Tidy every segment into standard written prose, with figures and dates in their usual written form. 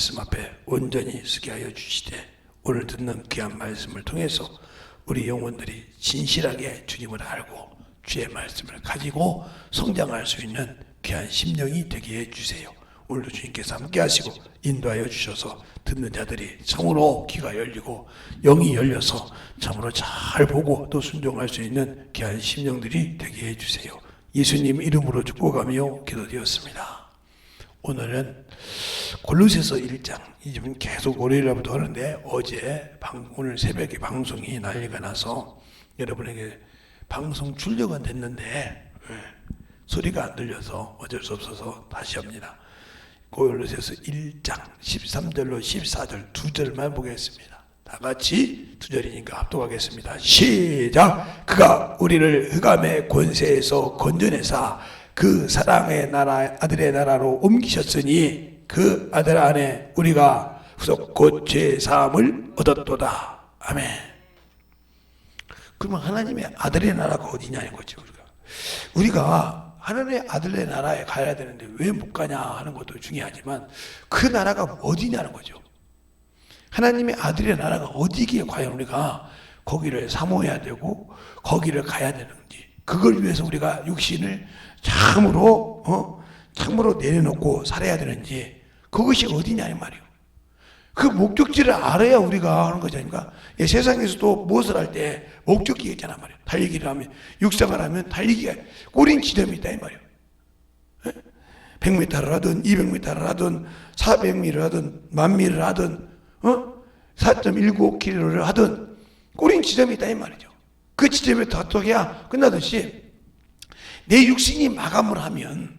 말씀 앞에 온전히 서게 하여 주시되 오늘 듣는 귀한 말씀을 통해서 우리 영혼들이 진실하게 주님을 알고 주의 말씀을 가지고 성장할 수 있는 귀한 심령이 되게 해주세요. 오늘도 주님께서 함께 하시고 인도하여 주셔서 듣는 자들이 참으로 귀가 열리고 영이 열려서 참으로 잘 보고 또 순종할 수 있는 귀한 심령들이 되게 해주세요. 예수님 이름으로 축복하며 기도드렸습니다. 오늘은 골로새서 1장, 이 집은 계속 월요일부터 하는데 어제 오늘 새벽에 방송이 난리가 나서 여러분에게 방송 출력은 됐는데 소리가 안 들려서 어쩔 수 없어서 다시 합니다. 골로새서 1장 13절로 14절 두 절만 보겠습니다. 다 같이 두 절이니까 합독하겠습니다. 시작! 그가 우리를 흑암의 권세에서 건져내사 그 사랑의 나라 아들의 나라로 옮기셨으니 그 아들 안에 우리가 후속 곧 죄 사함을 얻었도다. 아멘. 그러면 하나님의 아들의 나라가 어디냐는 거죠. 우리가 하나님의 아들의 나라에 가야 되는데 왜 못 가냐 하는 것도 중요하지만 그 나라가 어디냐는 거죠. 하나님의 아들의 나라가 어디기에 과연 우리가 거기를 사모해야 되고 거기를 가야 되는지, 그걸 위해서 우리가 육신을 참으로 내려놓고 살아야 되는지, 그것이 어디냐 이 말이에요. 그 목적지를 알아야 우리가 하는 거지 아닙니까? 세상에서도 무엇을 할 때 목적지가 있잖아 말이에요. 달리기를 하면, 육상을 하면 달리기가 꼬린 지점이 있다 이 말이에요. 100m를 하든 200m를 하든 400m를 하든 10,000m를 하든 4.195km를 하든 꼬린 지점이 있다 이 말이죠. 그 지점에 도착해야 끝나듯이 내 육신이 마감을 하면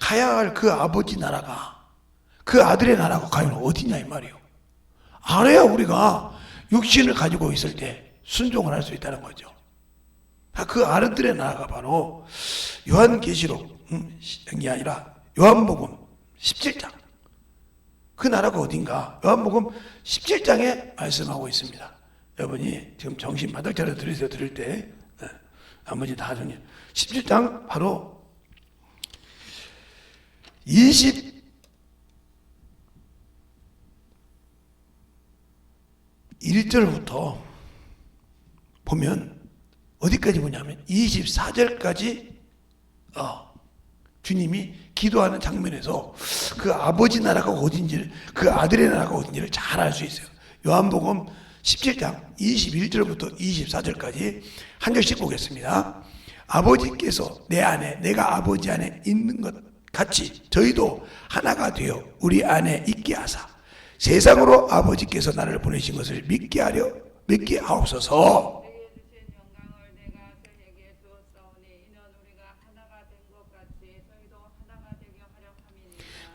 가야 할 그 아버지 나라가, 그 아들의 나라가 과연 어디냐 이 말이에요. 알아야 우리가 육신을 가지고 있을 때 순종을 할 수 있다는 거죠. 그 아들의 나라가 바로 요한계시록이 아니라 요한복음 17장, 그 나라가 어딘가 요한복음 17장에 말씀하고 있습니다. 여러분이 지금 정신 바짝 차려 들으세요. 들을 때 나머지 다 정리. 17장 바로 21절부터 보면 어디까지 보냐면 24절까지 주님이 기도하는 장면에서 그 아버지 나라가 어딘지를, 그 아들의 나라가 어딘지를 잘 알 수 있어요. 요한복음 17장 21절부터 24절까지 한 절씩 보겠습니다. 아버지께서 내 안에, 내가 아버지 안에 있는 것 같이 저희도 하나가 되어 우리 안에 있게 하사 세상으로 아버지께서 나를 보내신 것을 믿게 하옵소서.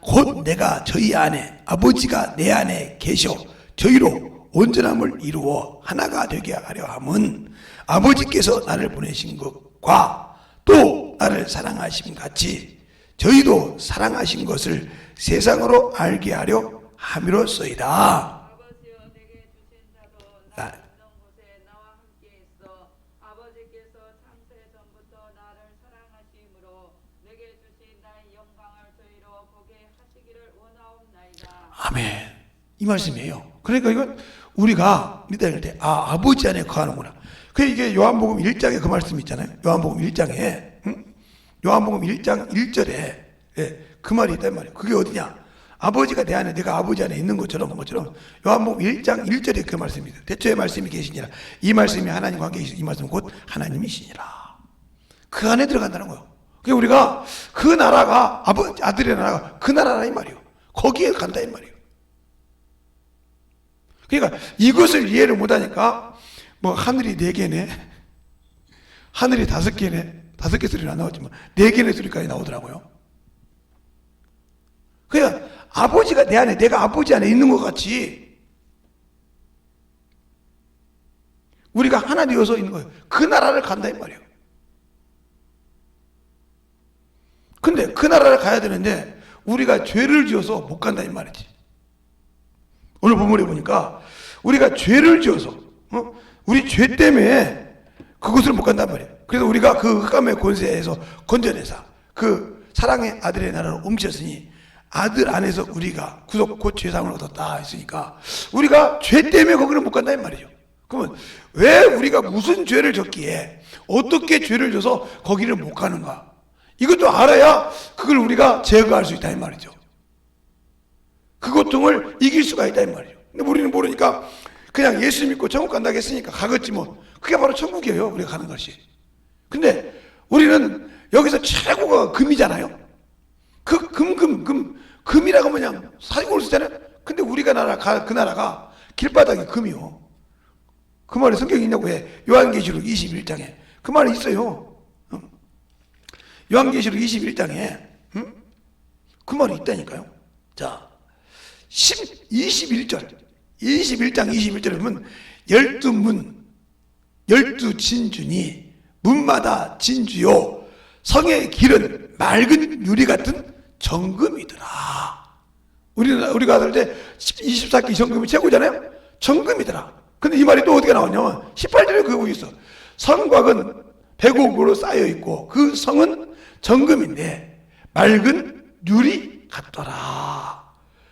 곧 내가 저희 안에, 아버지가 내 안에 계셔 저희로 온전함을 이루어 하나가 되게 하려 함은 아버지께서 나를 보내신 것과 또 나를 사랑하심 같이 저희도 사랑하신 것을 세상으로 알게 하려 함이로소이다. 아버지여 내게 주신 자도 나 있는 곳에 나와 함께 있어 아버지께서 창세 전부터 나를 사랑하심으로 내게 주신 나의 영광을 저희로 보게 하시기를 원하옵나이다. 아멘. 이 말씀이에요. 그러니까 이건 우리가 믿을 때 아버지 안에 거하는구나. 그 이게 요한복음 1장에 그 말씀 있잖아요. 요한복음 1장에 요한복음 1장 1절에 그 말이 있단 말이에요. 그게 어디냐? 아버지가 내 안에, 내가 아버지 안에 있는 것처럼 요한복음 1장 1절에 그 말씀입니다. 대초에 말씀이 계시니라. 이 말씀이 하나님과 함께 계시니 이 말씀은 곧 하나님이시니라. 그 안에 들어간다는 거예요. 그러니까 우리가 그 나라가 아들의 나라가 그 나라라 이 말이에요. 거기에 간다 이 말이에요. 그러니까 이것을 이해를 못하니까 뭐 하늘이 4개네, 하늘이 5개네, 5개 소리는 안 나왔지만 4개네 소리까지 나오더라고요. 그러니까 아버지가 내 안에, 내가 아버지 안에 있는 것 같이 우리가 하나 되어서 있는 거예요. 그 나라를 간다 이 말이에요. 근데 그 나라를 가야 되는데 우리가 죄를 지어서 못 간다 이 말이지. 오늘 본문에 보니까 우리가 죄를 지어서 우리 죄 때문에 그곳을 못 간단 말이에요. 그래서 우리가 그 흑암의 권세에서 건져내사 그 사랑의 아들의 나라로 옮기셨으니 아들 안에서 우리가 구속 곧 죄상을 얻었다 했으니까 우리가 죄 때문에 거기를 못 간다 이 말이죠. 그러면 왜 우리가 무슨 죄를 졌기에 어떻게 죄를 져서 거기를 못 가는가? 이것도 알아야 그걸 우리가 제거할 수 있다 이 말이죠. 그 고통을 이길 수가 있다 이 말이죠. 근데 우리는 모르니까 그냥 예수 믿고 천국 간다고 했으니까 가겠지 뭐. 그게 바로 천국이에요. 우리가 가는 것이. 근데 우리는 여기서 최고가 금이잖아요. 그 금이라고 하면 그냥 사직으로 쓰잖아요. 근데 우리가 그 나라가 길바닥이 금이요. 그 말이 성경에 있냐고 해. 요한계시록 21장에 그 말이 있어요. 요한계시록 21장에 그 말이 있다니까요. 자, 21장 21절에 보면 12문 12진주니 문마다 진주요 성의 길은 맑은 유리 같은 정금이더라. 우리가 할 때 24기 정금이 최고잖아요. 정금이더라. 근데 이 말이 또 어디가 나왔냐면 18절에 그거 있어. 성곽은 백옥으로 쌓여 있고 그 성은 정금인데 맑은 유리 같더라.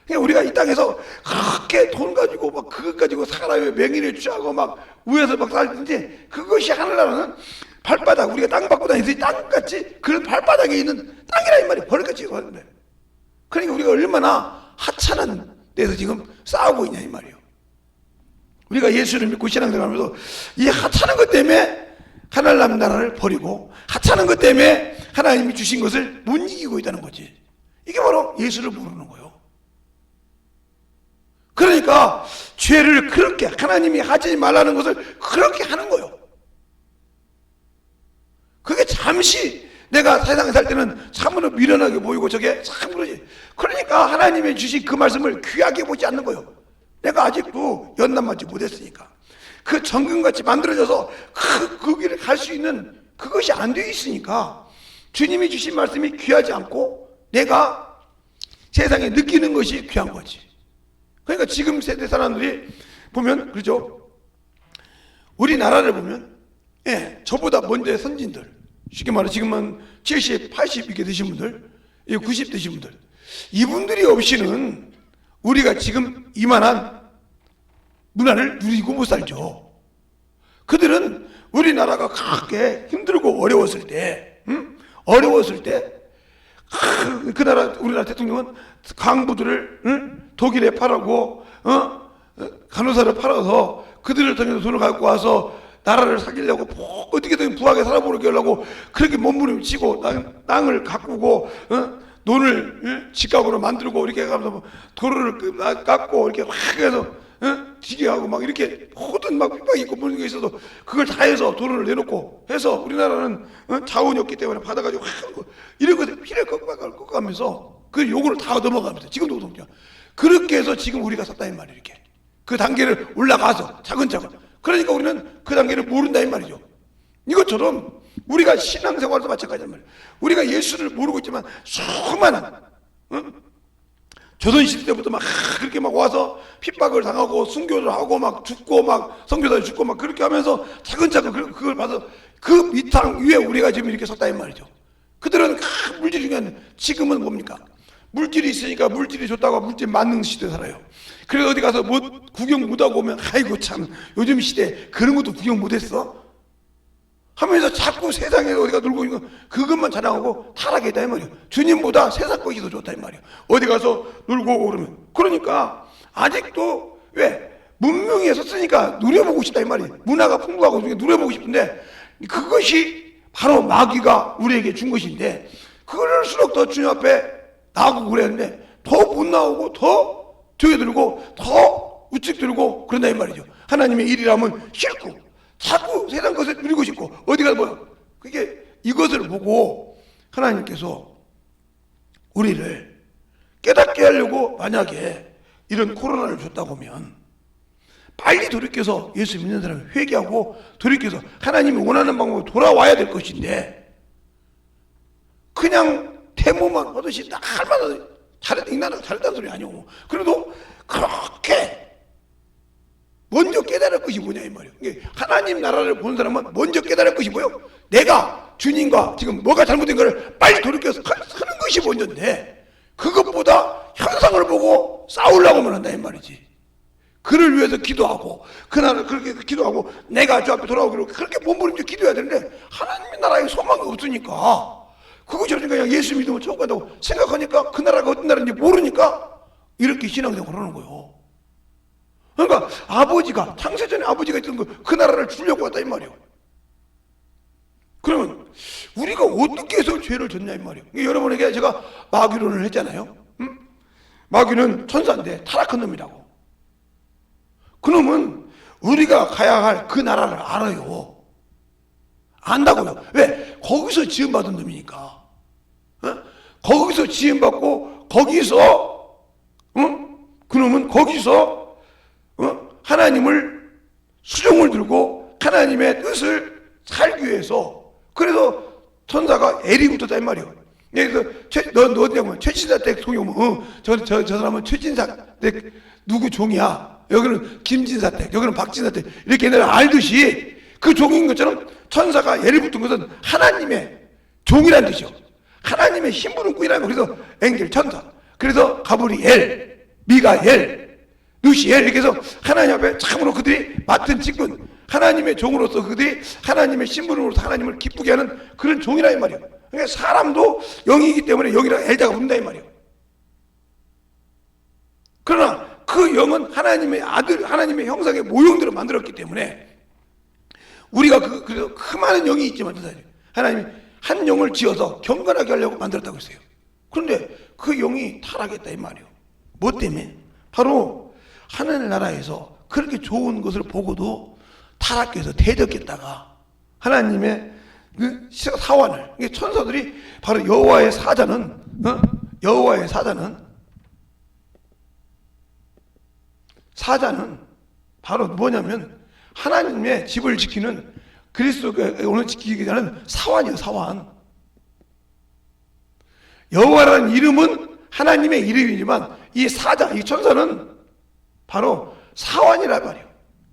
그러니까 우리가 이 땅에서 그렇게 돈 가지고 막 그것 가지고 사람의 명예를 취하고 막 위에서 막 살든지 그것이 하늘나라는 발바닥, 우리가 땅 받고 다니듯이 땅같이 그런 발바닥에 있는 땅이라 이 말이야. 벌같이. 그러니까 우리가 얼마나 하찮은 데서 지금 싸우고 있냐 이 말이에요. 우리가 예수를 믿고 신앙생활하면서 이 하찮은 것 때문에 하나님 나라를 버리고 하찮은 것 때문에 하나님이 주신 것을 못 이기고 있다는 거지. 이게 바로 예수를 모르는 거예요. 그러니까 죄를 그렇게 하나님이 하지 말라는 것을 그렇게 하는 거예요. 그게 잠시 내가 세상에 살 때는 참으로 미련하게 보이고 저게 참 그러지. 그러니까 하나님이 주신 그 말씀을 귀하게 보지 않는 거예요. 내가 아직도 연단받지 못했으니까. 그 정금같이 만들어져서 그 길을 갈 수 있는 그것이 안 되어 있으니까 주님이 주신 말씀이 귀하지 않고 내가 세상에 느끼는 것이 귀한 거지. 그러니까 지금 세대 사람들이 보면 그렇죠. 우리나라를 보면 저보다 먼저 선진들 쉽게 말해 지금은 70, 80 이렇게 되신 분들 90 되신 분들 이분들이 없이는 우리가 지금 이만한 문화를 누리고 못 살죠. 그들은 우리나라가 그렇게 힘들고 어려웠을 때 그 나라 우리나라 대통령은 강부들을 독일에 팔아고 간호사를 팔아서 그들을 통해서 돈을 갖고 와서 나라를 사귀려고 어떻게든 부하게 살아보게 하려고 그렇게 몸부림치고 땅을 가꾸고 돈을 집값으로 만들고 이렇게 하면서 도로를 깎고 이렇게 확 해서 지게 하고 막 이렇게 모든 막 핍박이 있고 모든 게 있어도 그걸 다 해서 돈을 내놓고 해서 우리나라는 자원이 없기 때문에 받아가지고 이런 것들 피를 꺾어가면서 그 요구를 다 넘어가면서 지금도 오동죠. 그렇게 해서 지금 우리가 섰다 이 말이에요. 이렇게 그 단계를 올라가서 차근차근. 그러니까 우리는 그 단계를 모른다 이 말이죠. 이것처럼 우리가 신앙생활도 마찬가지란 말이에요. 우리가 예수를 모르고 있지만 수많은 조선시대 때부터 막 그렇게 막 와서 핍박을 당하고 순교를 하고 막 죽고 막 선교사를 죽고 막 그렇게 하면서 차근차근 그걸 봐서 그 밑탕 위에 우리가 지금 이렇게 섰다 이 말이죠. 그들은 물질이 중요한데 지금은 뭡니까? 물질이 있으니까 물질이 좋다고 물질 만능 시대 살아요. 그래서 어디 가서 뭐 구경 못하고 오면 아이고 참 요즘 시대 그런 것도 구경 못했어? 하면서 자꾸 세상에 어디가 놀고 있는 거 그것만 자랑하고 타락했다 이 말이에요. 주님보다 세상 것이 더 좋다 이 말이에요. 어디 가서 놀고 오고 그러면. 그러니까 아직도 왜 문명에 섰으니까 누려보고 싶다 이 말이에요. 문화가 풍부하고 누려보고 싶은데 그것이 바로 마귀가 우리에게 준 것인데 그럴수록 더 주님 앞에 나오고 그랬는데 더 못 나오고 더 조여들고 더 우측 들고 그런다 이 말이죠. 하나님의 일이라면 싫고 자꾸 세상 것을 누리고 싶고 어디 가서 뭐야. 그게 이것을 보고 하나님께서 우리를 깨닫게 하려고 만약에 이런 코로나를 줬다고 하면 빨리 돌이켜서 예수 믿는 사람을 회개하고 돌이켜서 하나님이 원하는 방법으로 돌아와야 될 것인데 그냥 데모만 하듯이 날마다 잘했다는 소리 아니오. 그래도 그렇게 먼저 깨달을 것이 뭐냐 이 말이에요. 하나님 나라를 보는 사람은 먼저 깨달을 것이 뭐예요? 내가 주님과 지금 뭐가 잘못된 것을 빨리 돌이켜서 하는 것이 먼저인데 그것보다 현상을 보고 싸우려고만 한다 이 말이지. 그를 위해서 기도하고 그날은 그렇게 기도하고 내가 저 앞에 돌아오기로 그렇게 몸부림쳐 기도해야 되는데 하나님의 나라에 소망이 없으니까 그거 저러니까 그냥 예수 믿으면 천국 간다고 생각하니까 그 나라가 어떤 나라인지 모르니까 이렇게 신앙생활을 하는 거예요. 그러니까 아버지가 창세전에 아버지가 있던 그 나라를 주려고 했다 이 말이에요. 그러면 우리가 어떻게 해서 죄를 졌냐 이 말이에요. 여러분에게 제가 마귀론을 했잖아요. 응? 마귀는 천사인데 타락한 놈이라고. 그놈은 우리가 가야 할 그 나라를 알아요. 안다고요. 왜? 거기서 지음받은 놈이니까. 어? 거기서 지음받고 거기서 그놈은 거기서 하나님을 수종을 들고 하나님의 뜻을 살기 위해서 그래서 천사가 에리 붙었다 이 말이에요. 그래서 너 어디냐면 최진사 댁 종이 오면 저 사람은 최진사 댁 누구 종이야. 여기는 김진사 댁, 여기는 박진사 댁 이렇게 얘네를 알듯이 그 종인 것처럼 천사가 예를 붙은 것은 하나님의 종이라는 뜻이요. 하나님의 신부는 꾸이라는 거. 그래서 엥겔 천사. 그래서 가브리엘, 미가엘, 루시엘 이렇게 해서 하나님 앞에 참으로 그들이 맡은 직분, 하나님의 종으로서 그들이 하나님의 신부로서 하나님을 기쁘게 하는 그런 종이라 이 말이에요. 그러니까 사람도 영이기 때문에 영이라 엘자가 부른다 이 말이에요. 그러나 그 영은 하나님의 아들, 하나님의 형상의 모형대로 만들었기 때문에 우리가 그래서 그 많은 영이 있지만 하나님이 한 영을 지어서 경건하게 하려고 만들었다고 했어요. 그런데 그 영이 타락했다 이 말이에요. 뭐 때문에? 바로 하늘나라에서 그렇게 좋은 것을 보고도 타락해서 대적했다가 하나님의 그 사환을, 천사들이 바로 여호와의 사자는 바로 뭐냐면 하나님의 집을 지키는 그리스도가 오늘 지키기 전에 사환이에요. 사환. 여호와라는 이름은 하나님의 이름이지만 이 사자, 이 천사는 바로 사환이란 말이에요.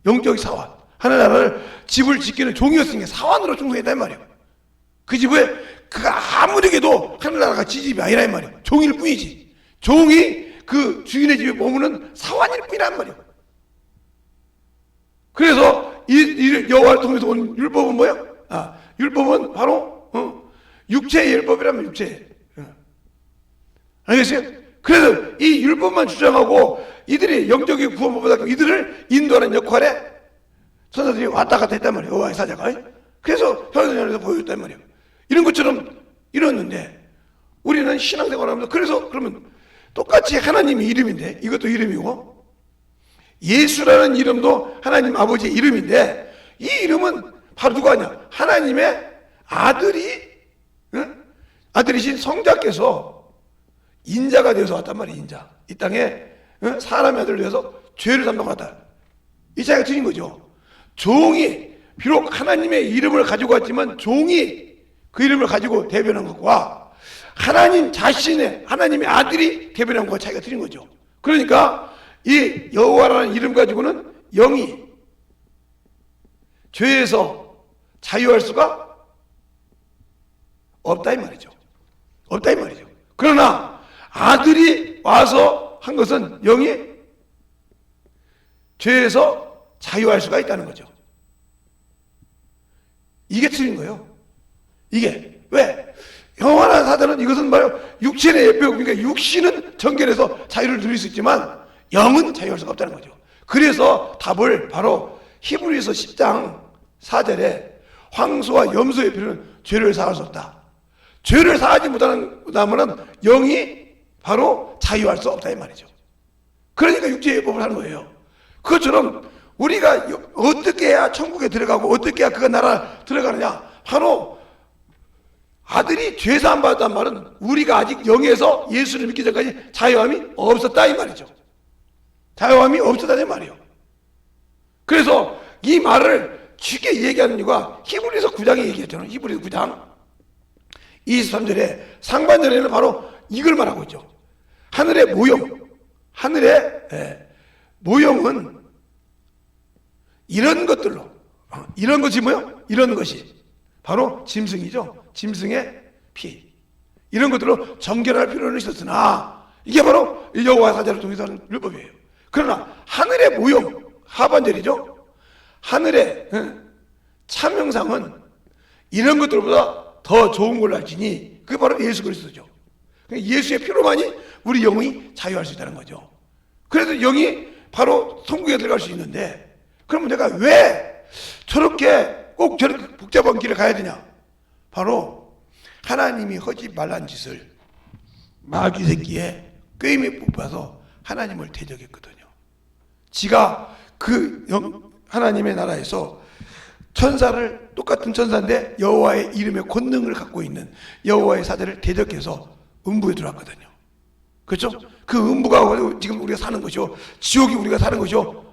영적 사환. 하나님의 집을 지키는 종이었으니까 사환으로 충성했다 이 말이에요. 그 집에 그가 아무리 해도 하늘나라가 지집이 아니라 이 말이에요. 종일 뿐이지. 종이 그 주인의 집에 머무는 사환일 뿐이란 말이에요. 그래서 이 여호와를 통해서 온 율법은 뭐예요? 율법은 바로 육체의 율법이라면 육체. 알겠어요? 그래서 이 율법만 주장하고 이들이 영적인 구원을 받았고 이들을 인도하는 역할에 천사들이 왔다 갔다 했단 말이에요. 여호와의 사자가. 그래서 현생에서 보여줬단 말이에요. 이런 것처럼 이뤘는데 우리는 신앙생활을 하면서 그래서 그러면 똑같이 하나님의 이름인데 이것도 이름이고 예수라는 이름도 하나님 아버지의 이름인데 이 이름은 바로 누가 하냐? 하나님의 아들이신 성자께서 인자가 되어서 왔단 말이에요. 인자. 이 땅에 사람의 아들을 위해서 죄를 담당하고 왔다. 이 차이가 틀린 거죠. 종이 비록 하나님의 이름을 가지고 왔지만 종이 그 이름을 가지고 대변한 것과 하나님 자신의 하나님의 아들이 대변한 것과 차이가 틀린 거죠. 그러니까 이 여호와라는 이름 가지고는 영이 죄에서 자유할 수가 없다 이 말이죠. 없다 이 말이죠. 그러나 아들이 와서 한 것은 영이 죄에서 자유할 수가 있다는 거죠. 이게 틀린 거예요. 이게 왜? 영원한 사자는 이것은 바로 육신의 예배고 그러니까 육신은 정결해서 자유를 누릴 수 있지만 영은 자유할 수가 없다는 거죠. 그래서 답을 바로 히브리서 10장 4절에 황소와 염소의 피는 죄를 사할 수 없다. 죄를 사하지 못하면 영이 바로 자유할 수 없다 이 말이죠. 그러니까 육체의 예법을 하는 거예요. 그것처럼 우리가 어떻게 해야 천국에 들어가고 어떻게 해야 그 나라 들어가느냐? 바로 아들이 죄사함 받았단 말은 우리가 아직 영에서 예수를 믿기 전까지 자유함이 없었다 이 말이죠. 자유함이 없었다는 말이에요. 그래서 이 말을 쉽게 얘기하는 이유가 히브리서 9장에 얘기했잖아요. 히브리서 9장 23절에 상반절에는 바로 이걸 말하고 있죠. 하늘의 모형은 이런 것들로 이런 것이 뭐요? 이런 것이 바로 짐승이죠. 짐승의 피 이런 것들로 정결할 필요는 있었으나 이게 바로 여호와 사자를 통해서 하는 율법이에요. 그러나 하늘의 모형, 하반절이죠. 하늘의 참 형상은 이런 것들보다 더 좋은 걸로 알지니 그게 바로 예수 그리스도죠. 예수의 피로만이 우리 영이 자유할 수 있다는 거죠. 그래서 영이 바로 천국에 들어갈 수 있는데, 그러면 내가 왜 저렇게 꼭 저렇게 복잡한 길을 가야 되냐? 바로 하나님이 하지 말란 짓을 마귀 새끼에 꾀임에 뽑아서 하나님을 대적했거든요. 지가 하나님의 나라에서 천사를, 똑같은 천사인데 여호와의 이름의 권능을 갖고 있는 여호와의 사자를 대적해서 음부에 들어왔거든요. 그렇죠? 그 음부가 지금 우리가 사는 것이요, 지옥이 우리가 사는 것이요,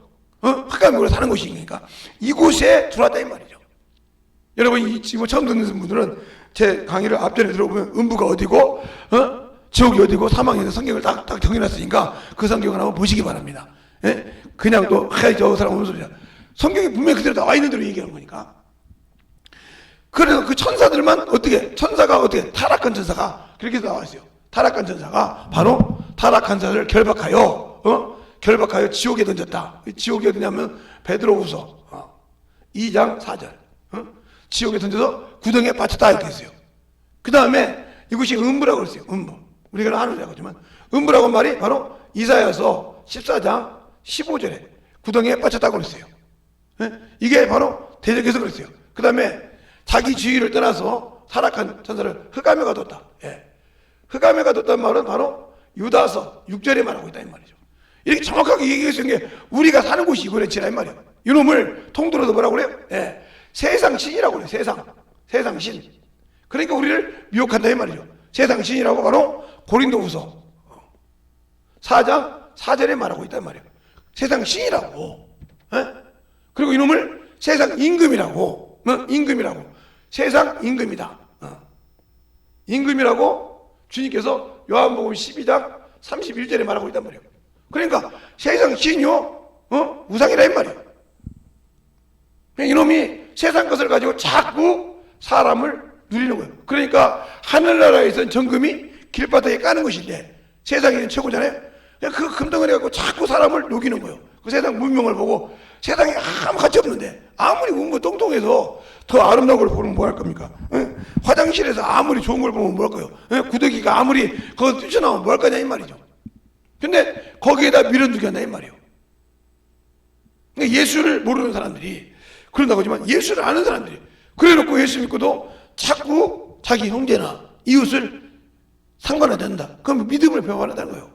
흑암이 우리가 사는 것이니까 이곳에 들어왔다 이 말이죠. 여러분 지금 처음 듣는 분들은 제 강의를 앞전에 들어보면 음부가 어디고 지옥이 어디고 사망이 어디고 성경을 딱 정해놨으니까 그 성경을 한번 보시기 바랍니다. 예? 그냥 또 저 사람 오는 소리야. 성경이 분명히 그대로 나와 있는 대로 얘기하는 거니까. 그래서 그 천사들만 어떻게, 천사가 어떻게, 타락한 천사가 그렇게 나와 있어요. 타락한 천사가 바로 타락한 자를 결박하여 결박하여 지옥에 던졌다. 지옥이 어디냐면 베드로후서 2장 4절. 지옥에 던져서 구덩이에 빠졌다 이렇게 했어요. 그 다음에 이것이 음부라고 그랬어요. 음부. 우리가 하늘이라고 하지만 음부라고 말이 바로 이사야서 14장 15절에 구덩이에 빠졌다고 그랬어요. 이게 바로 대적해서 그랬어요. 그 다음에 자기 지위를 떠나서 타락한 천사를 흑암에 가뒀다. 예. 흑암에 가뒀다는 말은 바로 유다서 6절에 말하고 있다 이 말이죠. 이렇게 정확하게 얘기해서 게 우리가 사는 곳이 이거랬지라 이 말이에요. 이놈을 통틀어서 뭐라고 그래요? 예. 세상 신이라고 그래요. 세상 신. 그러니까 우리를 미혹한다 이 말이죠. 세상 신이라고 바로 고린도후서 4장 4절에 말하고 있단 말이에요. 세상 신이라고. 예? 그리고 이놈을 세상 임금이라고. 임금이라고. 세상 임금이다. 임금이라고 주님께서 요한복음 12장 31절에 말하고 있단 말이에요. 그러니까 세상 신이요, 우상이라 이 말이에요. 이놈이 세상 것을 가지고 자꾸 사람을 누리는 거예요. 그러니까 하늘나라에선 정금이 길바닥에 까는 것인데 세상에는 최고잖아요. 그 금덩어리 갖고 자꾸 사람을 녹이는 거예요. 그 세상 문명을 보고 세상에 아무 가치 없는데 아무리 운거 똥똥해서 더 아름다운 걸 보면 뭐 할 겁니까? 화장실에서 아무리 좋은 걸 보면 뭐 할 거예요? 구더기가 아무리 거기서 뛰쳐나오면 뭐 할 거냐 이 말이죠. 근데 거기에다 밀어두게 한다 이 말이에요. 예수를 모르는 사람들이 그런다고 하지만 예수를 아는 사람들이 그래놓고 예수 믿고도 자꾸 자기 형제나 이웃을 상관하지 않는다. 그럼 믿음을 배워가는다는 거예요.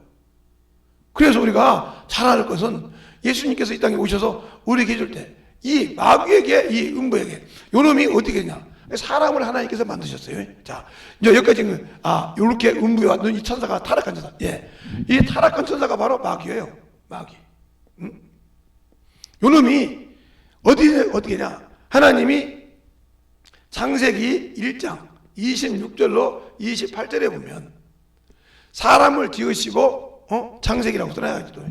그래서 우리가 잘 알 것은 예수님께서 이 땅에 오셔서 우리에게 해줄 때 이 마귀에게, 이 음부에게 요놈이 어떻게 했냐, 사람을 하나님께서 만드셨어요. 자, 이제 여기까지 요렇게 음부에 왔던 이 천사가 타락한 천사. 예. 이 타락한 천사가 바로 마귀예요. 마귀. 요놈이 어떻게 했냐, 하나님이 창세기 1장 26절로 28절에 보면 사람을 지으시고 창세기라고 써놔야지 또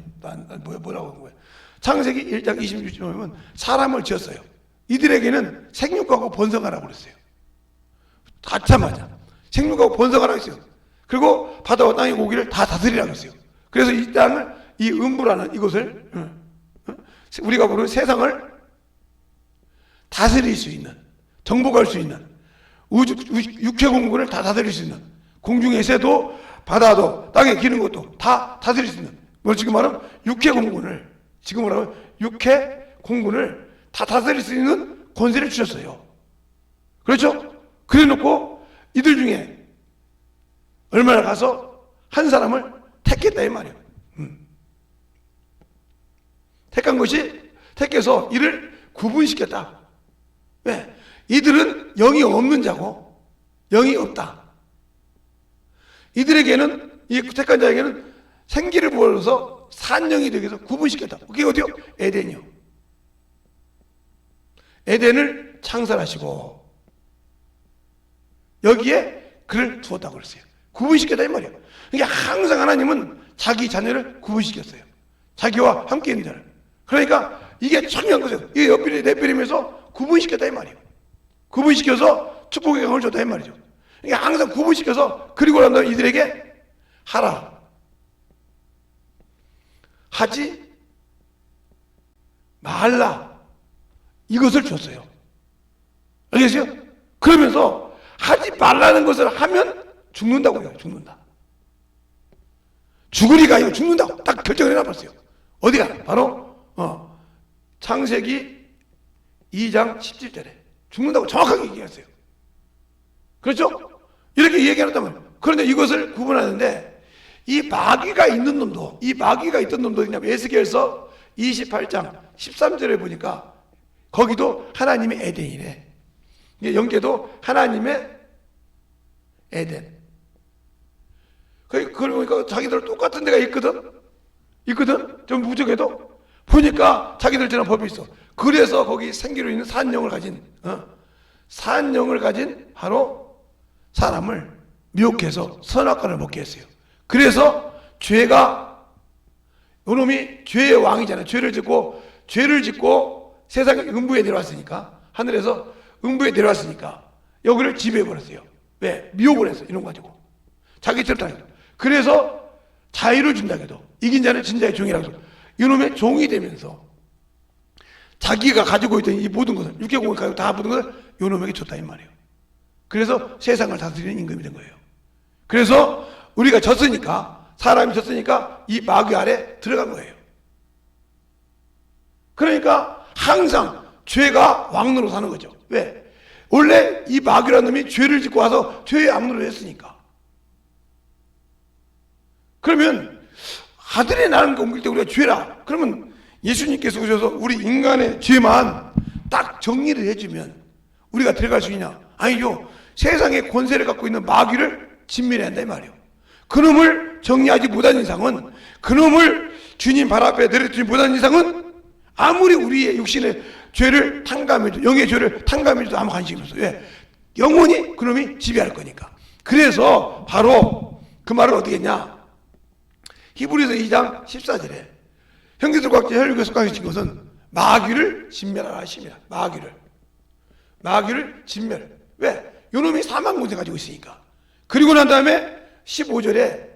뭐라고 하는 거야. 창세기 1장 26절에 보면 사람을 지었어요. 이들에게는 생육하고 번성하라고 그랬어요. 같자마자 생육하고 번성하라고 했어요. 그리고 바다와 땅의 고기를 다 다스리라고 했어요. 그래서 이 땅을, 이 음부라는 이곳을 우리가 부르는 세상을 다스릴 수 있는, 정복할 수 있는, 육체 공군을 다 다스릴 수 있는, 공중의 새도 바다도 땅에 기는 것도 다 다스릴 수 있는, 뭘 지금 말하면 육체 공군을, 지금 뭐라고 육체 공군을 다 다스릴 수 있는 권세를 주셨어요. 그렇죠? 그래 놓고 이들 중에 얼마나 가서 한 사람을 택했다 이 말이에요. 택한 것이, 택해서 이를 구분시켰다. 왜? 이들은 영이 없는 자고 영이 없다. 이들에게는, 이 택한 자에게는 생기를 부어서 산영이 되기 위해서 구분시켰다. 그게 어디요? 에덴이요. 에덴을 창설하시고 여기에 그를 두었다고 그랬어요. 구분시켰다 이 말이에요. 그러니까 항상 하나님은 자기 자녀를 구분시켰어요. 자기와 함께 있는 자를. 그러니까 이게 중요한 거죠. 이게 옆비리 내비리면서 구분시켰다 이 말이에요. 구분시켜서 축복의 강을 줬다 이 말이죠. 그러니까 항상 구분시켜서, 그리고 난 다음에 이들에게 하라. 하지 말라 이것을 줬어요. 알겠어요? 그러면서 하지 말라는 것을 하면 죽는다고요. 죽는다. 죽으리가 아니고 죽는다고 딱 결정을 해놔버렸어요. 어디가? 바로 창세기 2장 17절에 죽는다고 정확하게 얘기했어요. 그렇죠? 이렇게 얘기해놨다면, 그런데 이것을 구분하는데 이 마귀가 있는 놈도, 이 마귀가 있던 놈도 있냐면 에스겔서 28장 13절에 보니까 거기도 하나님의 에덴이래. 영계도 하나님의 에덴. 그걸 보니까 자기들 똑같은 데가 있거든. 좀 무적해도 보니까 자기들처럼 법이 있어. 그래서 거기 생기로 있는 산영을 가진 바로 사람을 미혹해서 선악과를 먹게 했어요. 그래서 죄가, 요놈이 죄의 왕이잖아요. 죄를 짓고 세상에 음부에 내려왔으니까, 하늘에서 음부에 내려왔으니까 여기를 지배해버렸어요. 왜? 미혹을 했어. 이놈 가지고 자기처럼 다. 그래서 자유를 준다고 해도 이긴 자는 진자의 종이라고 해서 이놈의 종이 되면서 자기가 가지고 있던 이 모든 것을, 육계공을 가지고 다 모든 것을 이놈에게 줬다 이 말이에요. 그래서 세상을 다스리는 임금이 된 거예요. 그래서 우리가 졌으니까, 사람이 졌으니까 이 마귀 아래 들어간 거예요. 그러니까 항상 죄가 왕노로 사는 거죠. 왜? 원래 이 마귀라는 놈이 죄를 짓고 와서 죄의 왕노를 했으니까. 그러면 아들의 나는 옮길 때 우리가 죄라. 그러면 예수님께서 오셔서 우리 인간의 죄만 딱 정리를 해주면 우리가 들어갈 수 있냐? 아니죠. 세상의 권세를 갖고 있는 마귀를 진멸해야 한다 이 말이에요. 그놈을 정리하지 못한 이상은, 그놈을 주님 발 앞에 내려두지 못한 이상은 아무리 우리의 육신의 죄를 탕감해도, 영의 죄를 탕감해도 아무 관심이 없어요. 왜? 영원히 그놈이 지배할 거니까. 그래서 바로 그 말을 어떻게 했냐? 히브리서 2장 14절에 형제들과 같이 혈육에 속하신 것은 마귀를 진멸하라 하십니다. 마귀를 진멸. 왜? 요놈이 사망 권세 가지고 있으니까. 그리고 난 다음에 15절에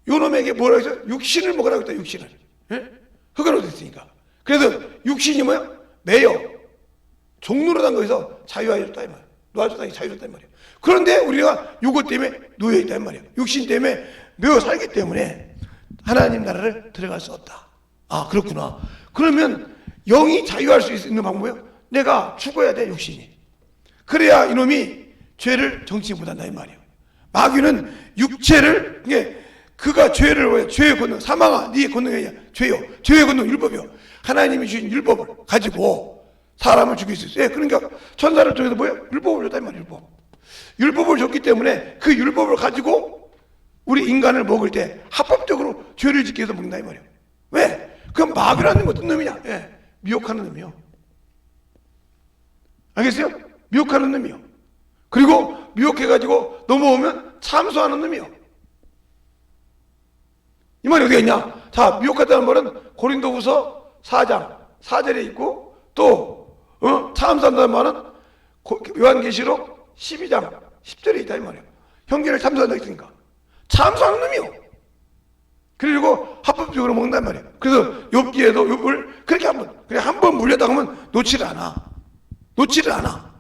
요놈에게 뭐라고 했어요? 육신을 먹으라고 했다. 육신을. 예? 흑으로 됐으니까. 그래서 육신이 뭐야? 매여 종노릇한 거에서 자유하였다 이 말이에요. 놓아줬다, 자유롭다 이 말이에요. 그런데 우리가 요것 때문에 놓여있다 이 말이에요. 육신 때문에 매여 살기 때문에 하나님 나라를 들어갈 수 없다. 아, 그렇구나. 그러면 영이 자유할 수 있는 방법이에요. 내가 죽어야 돼, 육신이. 그래야 이놈이 죄를 정치 못한다 이 말이에요. 마귀는 육체를, 그가 죄를 왜? 죄의 권능, 사망아, 네 권능이 아니야. 죄요. 죄의 권능, 율법이요. 하나님이 주신 율법을 가지고 사람을 죽일 수 있어요. 그러니까 천사를 통해서 뭐예요? 율법을 줬다 이 말이에요. 율법을 줬기 때문에 그 율법을 가지고 우리 인간을 먹을 때 합법적으로 죄를 짓게 해서 먹는다 이 말이에요. 왜? 그럼 마귀라는 건 어떤 놈이냐? 미혹하는 놈이요. 알겠어요? 미혹하는 놈이요. 그리고 미혹해가지고 넘어오면 참소하는 놈이요. 이 말이 어디가 있냐? 자, 미혹하다는 말은 고린도후서 4장 4절에 있고, 또 참소한다는 말은 요한계시록 12장 10절에 있다 이 말이에요. 형제를 참소한다 했으니까 참소하는 놈이요. 그리고 합법적으로 먹는단 말이에요. 그래서 욥기에도 욥을 그렇게 한 번 물렸다 하면 놓지를 않아.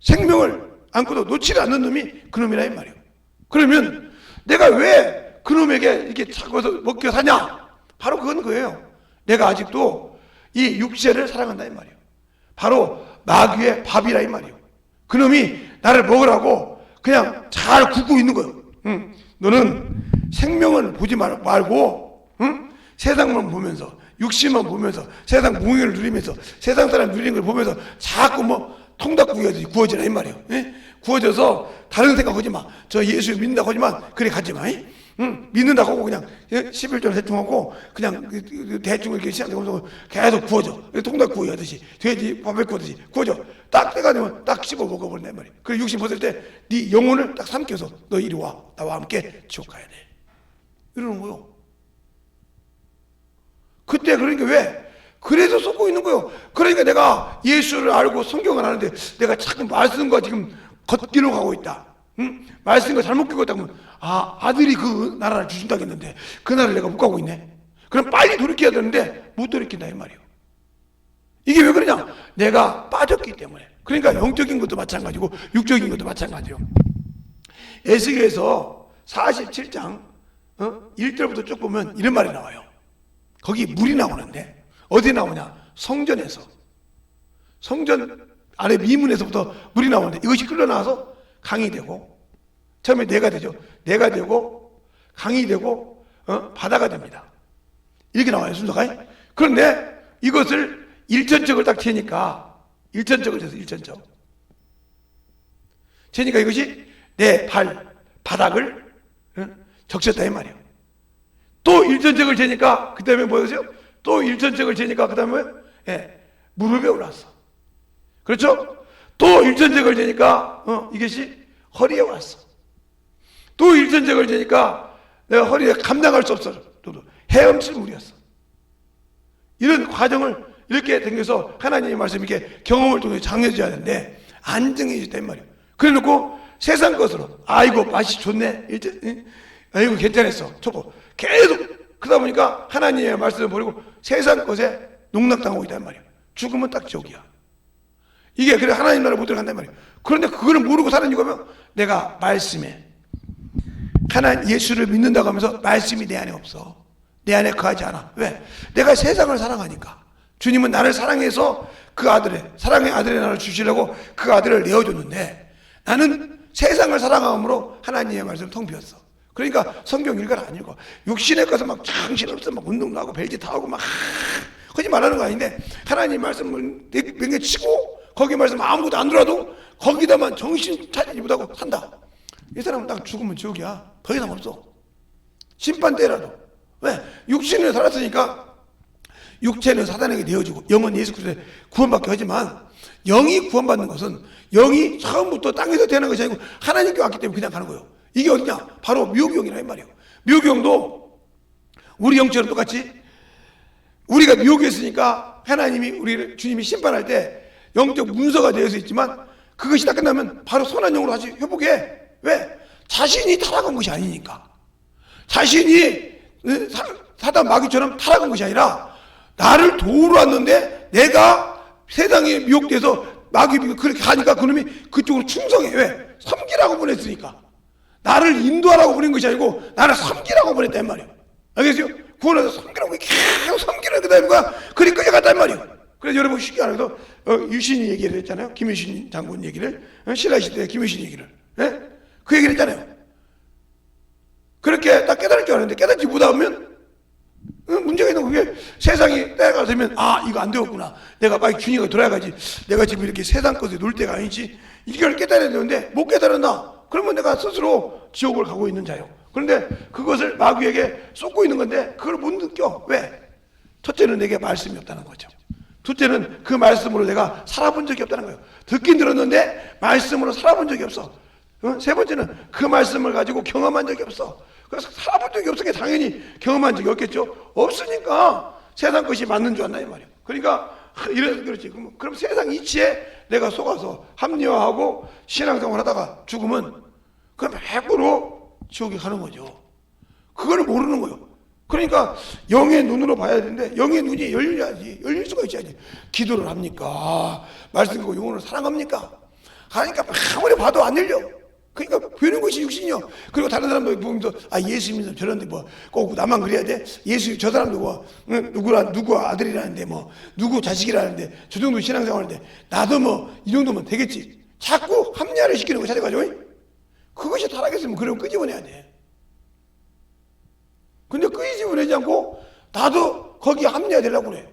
생명을 안고도 놓지를 않는 놈이 그놈이라 이 말이에요. 그러면 내가 왜 그놈에게 이렇게 잡아서 먹겨 사냐? 바로 그건 거예요. 내가 아직도 이 육체를 사랑한다 이 말이에요. 바로 마귀의 밥이라 이 말이에요. 그놈이 나를 먹으라고 그냥 잘 굽고 있는 거예요. 너는 생명을 보지 말고 세상만 보면서, 육신만 보면서, 세상 몽유를 누리면서, 세상 사람 누리는 걸 보면서 자꾸 통닭 구워지라 이 말이에요. 구워져서 다른 생각하지 마. 저 예수 믿는다고 하지만 그래 가지 마. 믿는다고 하고 그냥 11절 대충하고 그냥 대충 이렇게 시작하면서 계속 구워져. 통닭 구워야듯이, 돼지 밥을 구워듯이 구워져. 딱 때가 되면 딱 씹어 먹어버린단 말이에요. 그리고 육신 벗을 때 네 영혼을 딱 삼켜서 너 이리 와, 나와 함께 지옥 가야 돼, 이러는 거요. 그때 그러니까 왜? 그래서 속고 있는 거예요. 그러니까 내가 예수를 알고 성경을 아는데 내가 자꾸 말씀과 지금 겉기로 가고 있다. 말씀과 잘못 끼고 있다 그러면 아들이 그 나라를 주신다고 했는데 그 나라를 내가 못 가고 있네. 그럼 빨리 돌이켜야 되는데 못 돌이킨다 이 말이에요. 이게 왜 그러냐? 내가 빠졌기 때문에. 그러니까 영적인 것도 마찬가지고 육적인 것도 마찬가지예요. 에스겔에서 47장 1절부터 쭉 보면 이런 말이 나와요. 거기 물이 나오는데 어디 나오냐? 성전에서. 성전 아래 미문에서부터 물이 나오는데 이것이 흘러나와서 강이 되고, 처음에 내가 되죠. 내가 되고 강이 되고 바다가 됩니다. 이렇게 나와요, 순서가. 그런데 이것을 일천적을 딱 재니까, 일천적을 재서 일천적 재니까 이것이 내 발 바닥을 적셨다 이 말이에요. 또 일천적을 재니까 그 다음에 뭐였어요? 또 일천적을 재니까 그 다음에 무릎에 올랐어. 그렇죠? 또 일천적을 재니까 이것이 허리에 왔어. 또 일천적을 재니까 내가 허리에 감당할 수 없어. 또 헤엄칠 물이었어. 이런 과정을 이렇게 당겨서 하나님의 말씀 이렇게 경험을 통해 장해줘야 되는데 안 정해졌단 말이에요. 그래 놓고 세상 것으로 아이고 맛이 좋네, 아이고 괜찮았어, 좋고 계속 그러다 보니까 하나님의 말씀을 버리고 세상 것에 농락당하고 있단 말이에요. 죽으면 딱 지옥이야. 이게 그래 하나님 나라 못 들어간단 말이에요. 그런데 그거를 모르고 사는 이유가 내가 말씀에 하나님 예수를 믿는다고 하면서 말씀이 내 안에 없어. 내 안에 거하지 않아. 왜? 내가 세상을 사랑하니까. 주님은 나를 사랑해서 그 아들의 사랑의 아들의 나를 주시려고 그 아들을 내어줬는데 나는 세상을 사랑함으로 하나님의 말씀을 텅 비웠어. 그러니까 성경 읽어라 안 읽어. 육신에 가서 막 정신없어 막 운동도 하고 벨짓 하고 막 그러지 말라는 거 아닌데 하나님 말씀을 몇 개 치고 거기 말씀 아무것도 안 들어도 거기다만 정신 차리지 못하고 산다. 이 사람은 딱 죽으면 지옥이야. 더 이상 없어. 심판 때라도. 왜? 육신을 살았으니까 육체는 사단에게 내어지고 영은 예수 그리스도의 구원받게 하지만 영이 구원받는 것은 영이 처음부터 땅에서 태어난 것이 아니고 하나님께 왔기 때문에 그냥 가는 거예요. 이게 어디냐? 바로 미혹영이라 이 말이에요. 미혹영도 우리 영처럼 똑같이 우리가 미혹했으니까 하나님이 우리를 주님이 심판할 때 영적 문서가 되어서 있지만 그것이 다 끝나면 바로 선한 영으로 다시 회복해. 왜? 자신이 타락한 것이 아니니까. 자신이 사단 마귀처럼 타락한 것이 아니라 나를 도우러 왔는데 내가 세상에 미혹돼서 마귀 그렇게 가니까 그놈이 그쪽으로 충성해. 왜? 섬기라고 보냈으니까. 나를 인도하라고 보낸 것이 아니고 나를 섬기라고 보냈단 말이에요. 알겠어요? 구원해서 섬기라고 계속 섬기는 그 다음에 거야. 그리 끌려갔단 말이에요. 그래서 여러분 쉽게 알아서 유신이 얘기를 했잖아요. 김유신 장군 얘기를. 신라 시대 김유신 얘기를. 네? 그 얘기를 했잖아요. 그렇게 딱 깨달을 줄 알았는데 깨닫지 못하면 문제가 있는 거. 그게 세상이 때가 되면 이거 안 되었구나. 내가 빨리 균형을 돌아가야지. 내가 지금 이렇게 세상 것에 놀 때가 아니지. 이걸 깨달아야 되는데 못 깨달았나? 그러면 내가 스스로 지옥을 가고 있는 자요. 그런데 그것을 마귀에게 쏟고 있는 건데 그걸 못 느껴. 왜? 첫째는 내게 말씀이 없다는 거죠. 둘째는 그 말씀으로 내가 살아본 적이 없다는 거예요. 듣긴 들었는데 말씀으로 살아본 적이 없어. 세 번째는 그 말씀을 가지고 경험한 적이 없어. 그래서 살아본 적이 없으니까 당연히 경험한 적이 없겠죠. 없으니까 세상 것이 맞는 줄 안다 이 말이에요. 그러니까 이래서 그렇지. 그럼 세상 이치에 내가 속아서 합리화하고 신앙생활 하다가 죽으면 그럼 100% 지옥에 가는 거죠. 그걸 모르는 거예요. 그러니까 영의 눈으로 봐야 되는데 영의 눈이 열려야지. 열릴 수가 있어야지. 기도를 합니까? 말씀 듣고 영혼을 사랑합니까? 하니까 아무리 봐도 안 열려. 그러니까 보는 것이 육신이요. 그리고 다른 사람들 보면서 예수 믿는 저런데 꼭 나만 그래야 돼? 예수 저 사람도 누구 아들이라는데 누구 자식이라는데 저 정도 신앙생활인데 나도 이 정도면 되겠지. 자꾸 합리화를 시키는 거 찾아가지고 그것이 타락했으면 그러면 끄집어내야 돼. 근데 끄집어내지 않고 나도 거기에 합리화되려고 그래.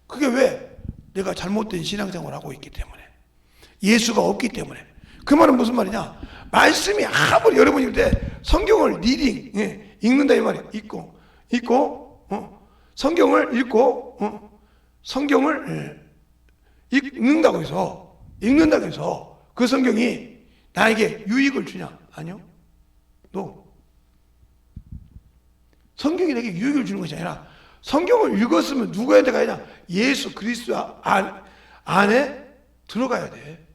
그게 왜? 내가 잘못된 신앙생활을 하고 있기 때문에. 예수가 없기 때문에. 그 말은 무슨 말이냐? 말씀이 아무리 여러분이 그때 성경을 리딩 읽는다 이 말이야. 읽고 성경을 읽고 성경을 읽는다고 해서 그 성경이 나에게 유익을 주냐? 아니요. 성경이 내게 유익을 주는 것이 아니라 성경을 읽었으면 누구한테 가야 되냐? 예수 그리스도 안에 들어가야 돼.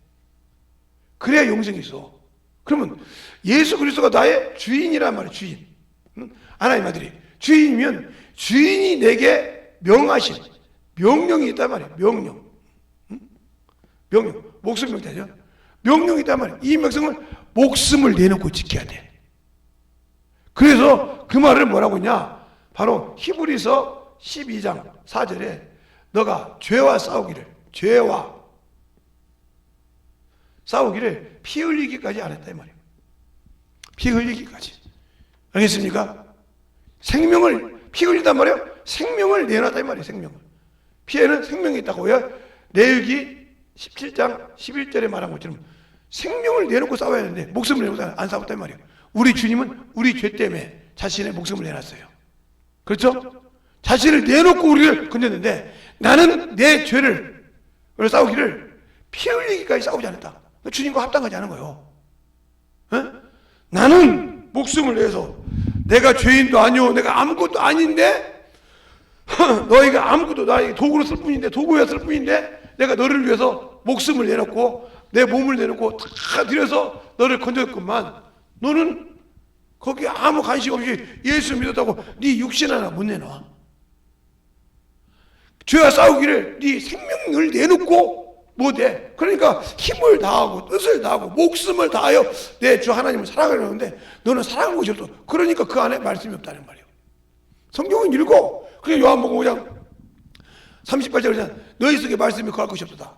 그래야 영생이 있어. 그러면 예수 그리스도가 나의 주인이란 말이에요. 주인. 하나님 아들이 주인이면 주인이 내게 명하신 명령이 있단 말이에요. 명령. 명령. 목숨 명자죠. 명령이 있단 말이에요. 이 명령을 목숨을 내놓고 지켜야 돼. 그래서 그 말을 뭐라고 했냐? 바로 히브리서 12장 4절에 너가 죄와 싸우기를 피 흘리기까지 안 했다 이 말이에요. 피 흘리기까지. 알겠습니까? 생명을 피 흘린단 말이에요. 생명을 내놨다 이 말이에요. 생명을. 피에는 생명이 있다고요. 레위기 17장 11절에 말한 것처럼 생명을 내놓고 싸워야 하는데 목숨을 내놓고 안 싸웠단 말이에요. 우리 주님은 우리 죄 때문에 자신의 목숨을 내놨어요. 그렇죠? 자신을 내놓고 우리를 건졌는데 나는 내 죄를 싸우기를 피 흘리기까지 싸우지 않았다. 주님과 합당하지 않은 거예요. 에? 나는 목숨을 내서 내가 죄인도 아니오, 내가 아무것도 아닌데 너희가 아무것도 나에게 도구로 쓸 뿐인데, 도구야 쓸 뿐인데 내가 너를 위해서 목숨을 내놓고 내 몸을 내놓고 다 들여서 너를 건졌구만. 너는 거기에 아무 관심 없이 예수 믿었다고 네 육신 하나 못 내놔. 죄와 싸우기를 네 생명을 내놓고 못해. 그러니까 힘을 다하고 뜻을 다하고 목숨을 다하여 내 주 하나님을 사랑하려는데 너는 사랑한 것이 없어. 그러니까 그 안에 말씀이 없다는 말이에요. 성경은 읽고 그래 요한복음 5장 38절에 너희 속에 말씀이 거할 것이 없다.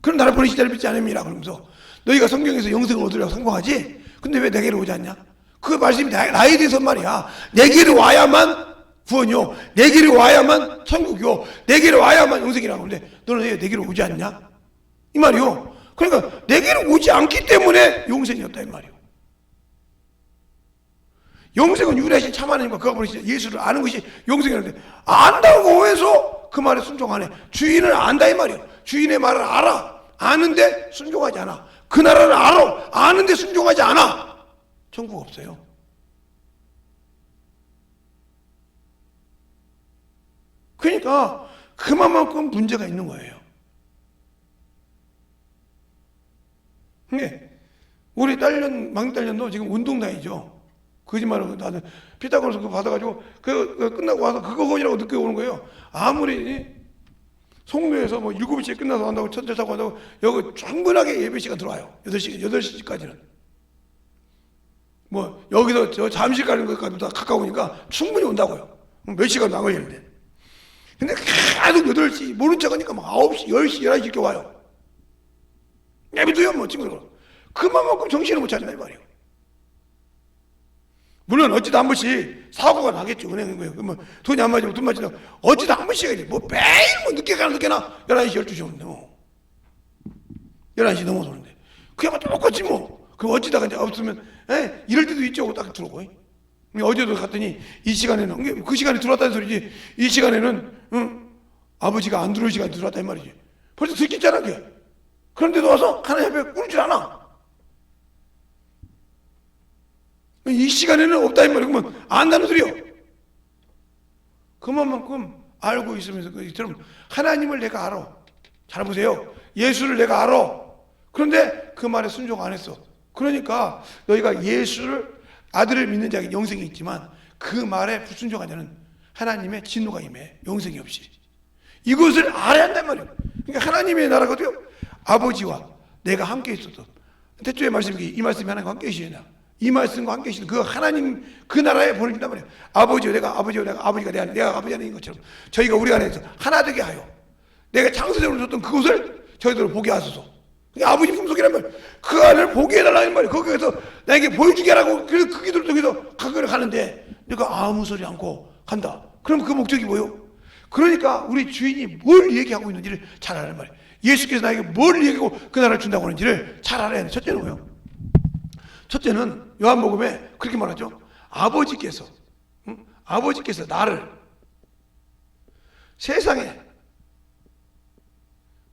그럼 나를 보내신 자를 믿지 않음이라 그러면서 너희가 성경에서 영생을 얻으려고 성공하지? 근데 왜 내게로 오지 않냐? 그 말씀이 나에 대해서 말이야. 내게로 와야만 구원이요, 내게로 와야만 천국이요, 내게로 와야만 영생이라고 하는데 너는 왜 내게로 오지 않냐? 이 말이요. 그러니까 내게로 오지 않기 때문에 영생이 없다 이 말이요. 영생은 유일하신 참 하나님과 그가 보내신 예수를 아는 것이 영생이라는데 안다고 해서 그 말에 순종 안 해. 주인을 안다 이 말이요. 주인의 말을 알아. 아는데 순종하지 않아. 그 나라를 알아. 아는데 순종하지 않아. 천국 없어요. 그러니까 그만큼 문제가 있는 거예요. 근데 우리 딸년, 막내 딸년도 지금 운동다니죠. 거짓말하고 나는 피타고라스 그거 받아가지고 그 끝나고 와서 그거이라고 늦게 오는 거예요. 아무리 송도에서 뭐 7시에 끝나서 한다고 천천히 타고 한다고 여기 충분하게 예배 시간 들어와요. 8시까지는. 뭐 여기서 저 잠실 가는 것까지 다 가까우니까 충분히 온다고요. 몇 시간도 안 걸리는데. 근데 계속 8시 모른 척 하니까 막 9시, 10시, 11시 이렇게 와요. 예배도요 뭐 친구들. 그만큼 정신을 못 차린다 이 말이에요. 물론 어찌다 한 번씩 사고가 나겠죠. 은행인 거예요. 그러면 돈이 안 맞으면 돈 맞는다고 어찌다 한 번씩 해야지. 뭐 매일 뭐 늦게 가나 늦게 나 11시 12시 오는데 뭐 11시 넘어서 오는데 그야말로 똑같지 뭐. 그럼 어찌다가 이제 없으면 이럴 때도 있죠 하고 딱 들어오고. 어제도 갔더니 이 시간에는 그 시간에 들어왔다는 소리지. 이 시간에는 아버지가 안 들어올 시간에 들어왔다 이 말이지. 벌써 듣겠잖아 그게. 그런데도 와서 하나님 앞에 꿀 줄 아나. 이 시간에는 없다 이 말이야. 그러면 안다는 소리요. 그만큼 알고 있으면서 그처럼 하나님을 내가 알아. 잘 보세요. 예수를 내가 알아. 그런데 그 말에 순종 안 했어. 그러니까 너희가 예수를 아들을 믿는 자에게 영생이 있지만 그 말에 불순종한 자는 하나님의 진노가 임해. 영생이 없이. 이것을 알아야 한단 말이에요. 그러니까 하나님의 나라거든요. 아버지와 내가 함께 있었던 태초의 말씀이 이 말씀이 하나님과 함께 계시느냐. 이 말씀과 함께 계시는 그 하나님 그 나라에 보내준단 말이에요. 아버지와 내가 아버지가 내가 아버지 안에 있는 것처럼 저희가 우리 안에서 하나 되게 하여 내가 창세적으로 줬던 그것을 저희들을 보게 하소서. 그러니까 아버지 품속이란 말, 그 안을 보게 해달라는 말이에요. 거기에서 나에게 보여주게 하라고. 그래서 그 기도를 통해서 가까이 가는데 내가 아무 소리 않고 간다. 그럼 그 목적이 뭐예요? 그러니까 우리 주인이 뭘 얘기하고 있는지를 잘 알아야 말이에요. 예수께서 나에게 뭘 얘기하고 그 나라를 준다고 하는지를 잘 알아야 돼. 첫째는 뭐예요? 첫째는 요한복음에 그렇게 말하죠. 아버지께서 나를 세상에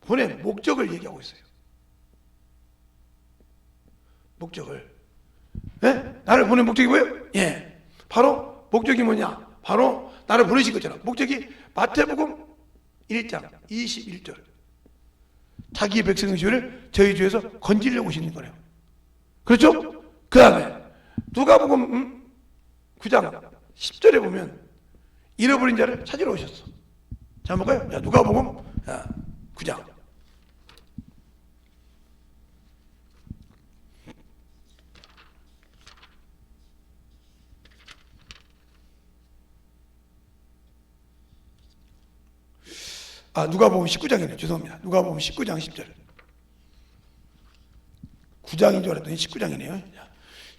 보낸 목적을 얘기하고 있어요. 목적을. 나를 보낸 목적이 뭐예요? 바로 목적이 뭐냐? 바로 나를 보내신 거잖아. 목적이 마태복음 1장 21절. 자기 백성 이스라엘을 저희 주에서 건지려고 오시는 거래요. 그렇죠? 그 다음에 누가복음 9장 10절에 보면 잃어버린 자를 찾으러 오셨어. 자, 한번 볼까요? 야, 누가복음 9장. 누가복음 19장이네요. 죄송합니다. 누가복음 19장 10절. 9장인 줄 알았더니 19장이네요.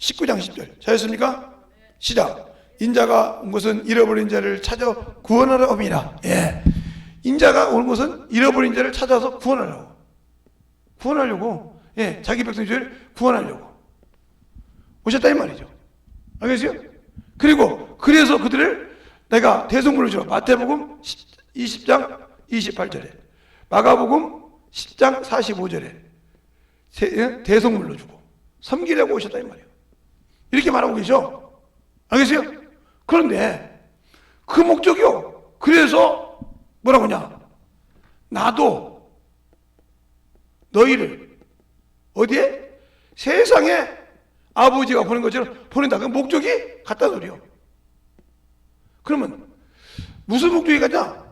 19장 10절. 잘했습니까? 시작. 인자가 온 것은 잃어버린 자를 찾아 구원하러 옵니다. 예. 인자가 온 것은 잃어버린 자를 찾아서 구원하려고. 예. 자기 백성들을 구원하려고 오셨다 이 말이죠. 알겠어요? 그리고 그래서 그들을 내가 대성물을 주라. 마태복음 20장 28절에, 마가복음 10장 45절에 대성물로 주고 섬기려고 오셨다 이 말이에요. 이렇게 말하고 계셔. 알겠어요? 그런데 그 목적이요. 그래서 뭐라고 하냐? 나도 너희를 어디에? 세상에 아버지가 보낸 것처럼 보낸다. 그 목적이 같다 소리요. 그러면 무슨 목적이 같냐?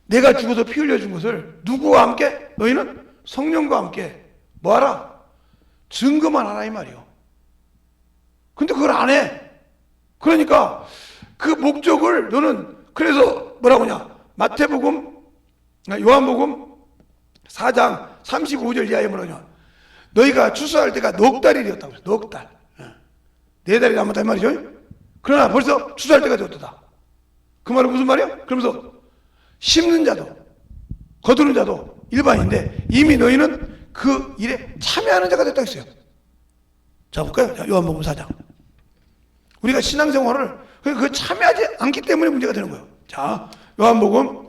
내가 죽어서 피 흘려준 것을 누구와 함께? 너희는 성령과 함께 뭐하라? 증거만 하라 이 말이요. 근데 그걸 안 해. 그러니까 그 목적을 너는 그래서 뭐라고 하냐? 마태복음, 요한복음 4장 35절 이하에 뭐라고 하냐? 너희가 추수할 때가 넉 달이 되었다고 그랬어. 넉 달. 4달이 남았다 이 말이죠. 그러나 벌써 추수할 때가 되었다. 그 말은 무슨 말이야? 그러면서 심는 자도 거두는 자도 일반인데 이미 너희는 그 일에 참여하는 자가 됐다 했어요. 자 볼까요? 자, 요한복음 4장. 우리가 신앙생활을 그 참여하지 않기 때문에 문제가 되는 거예요. 자, 요한복음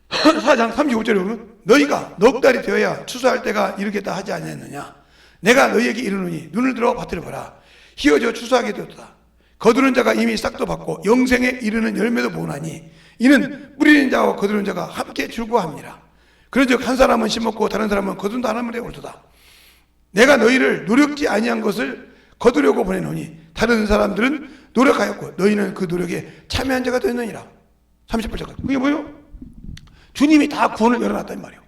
4장 35절에 보면 너희가 넉 달이 되어야 추수할 때가 이르겠다 하지 않았느냐. 내가 너희에게 이르노니 눈을 들어 밭을 보라. 희어져 추수하게 되었다. 거두는 자가 이미 싹도 받고 영생에 이르는 열매도 보나니 이는 뿌리는 자와 거두는 자가 함께 줄고합니다. 그런즉 한 사람은 심었고 다른 사람은 거둔다 하는 말에 옳도다. 내가 너희를 노력지 아니한 것을 거두려고 보내노니 다른 사람들은 노력하였고 너희는 그 노력에 참여한 자가 되느니라. 38절까지. 그게 뭐예요? 주님이 다 구원을 열어놨단 말이에요.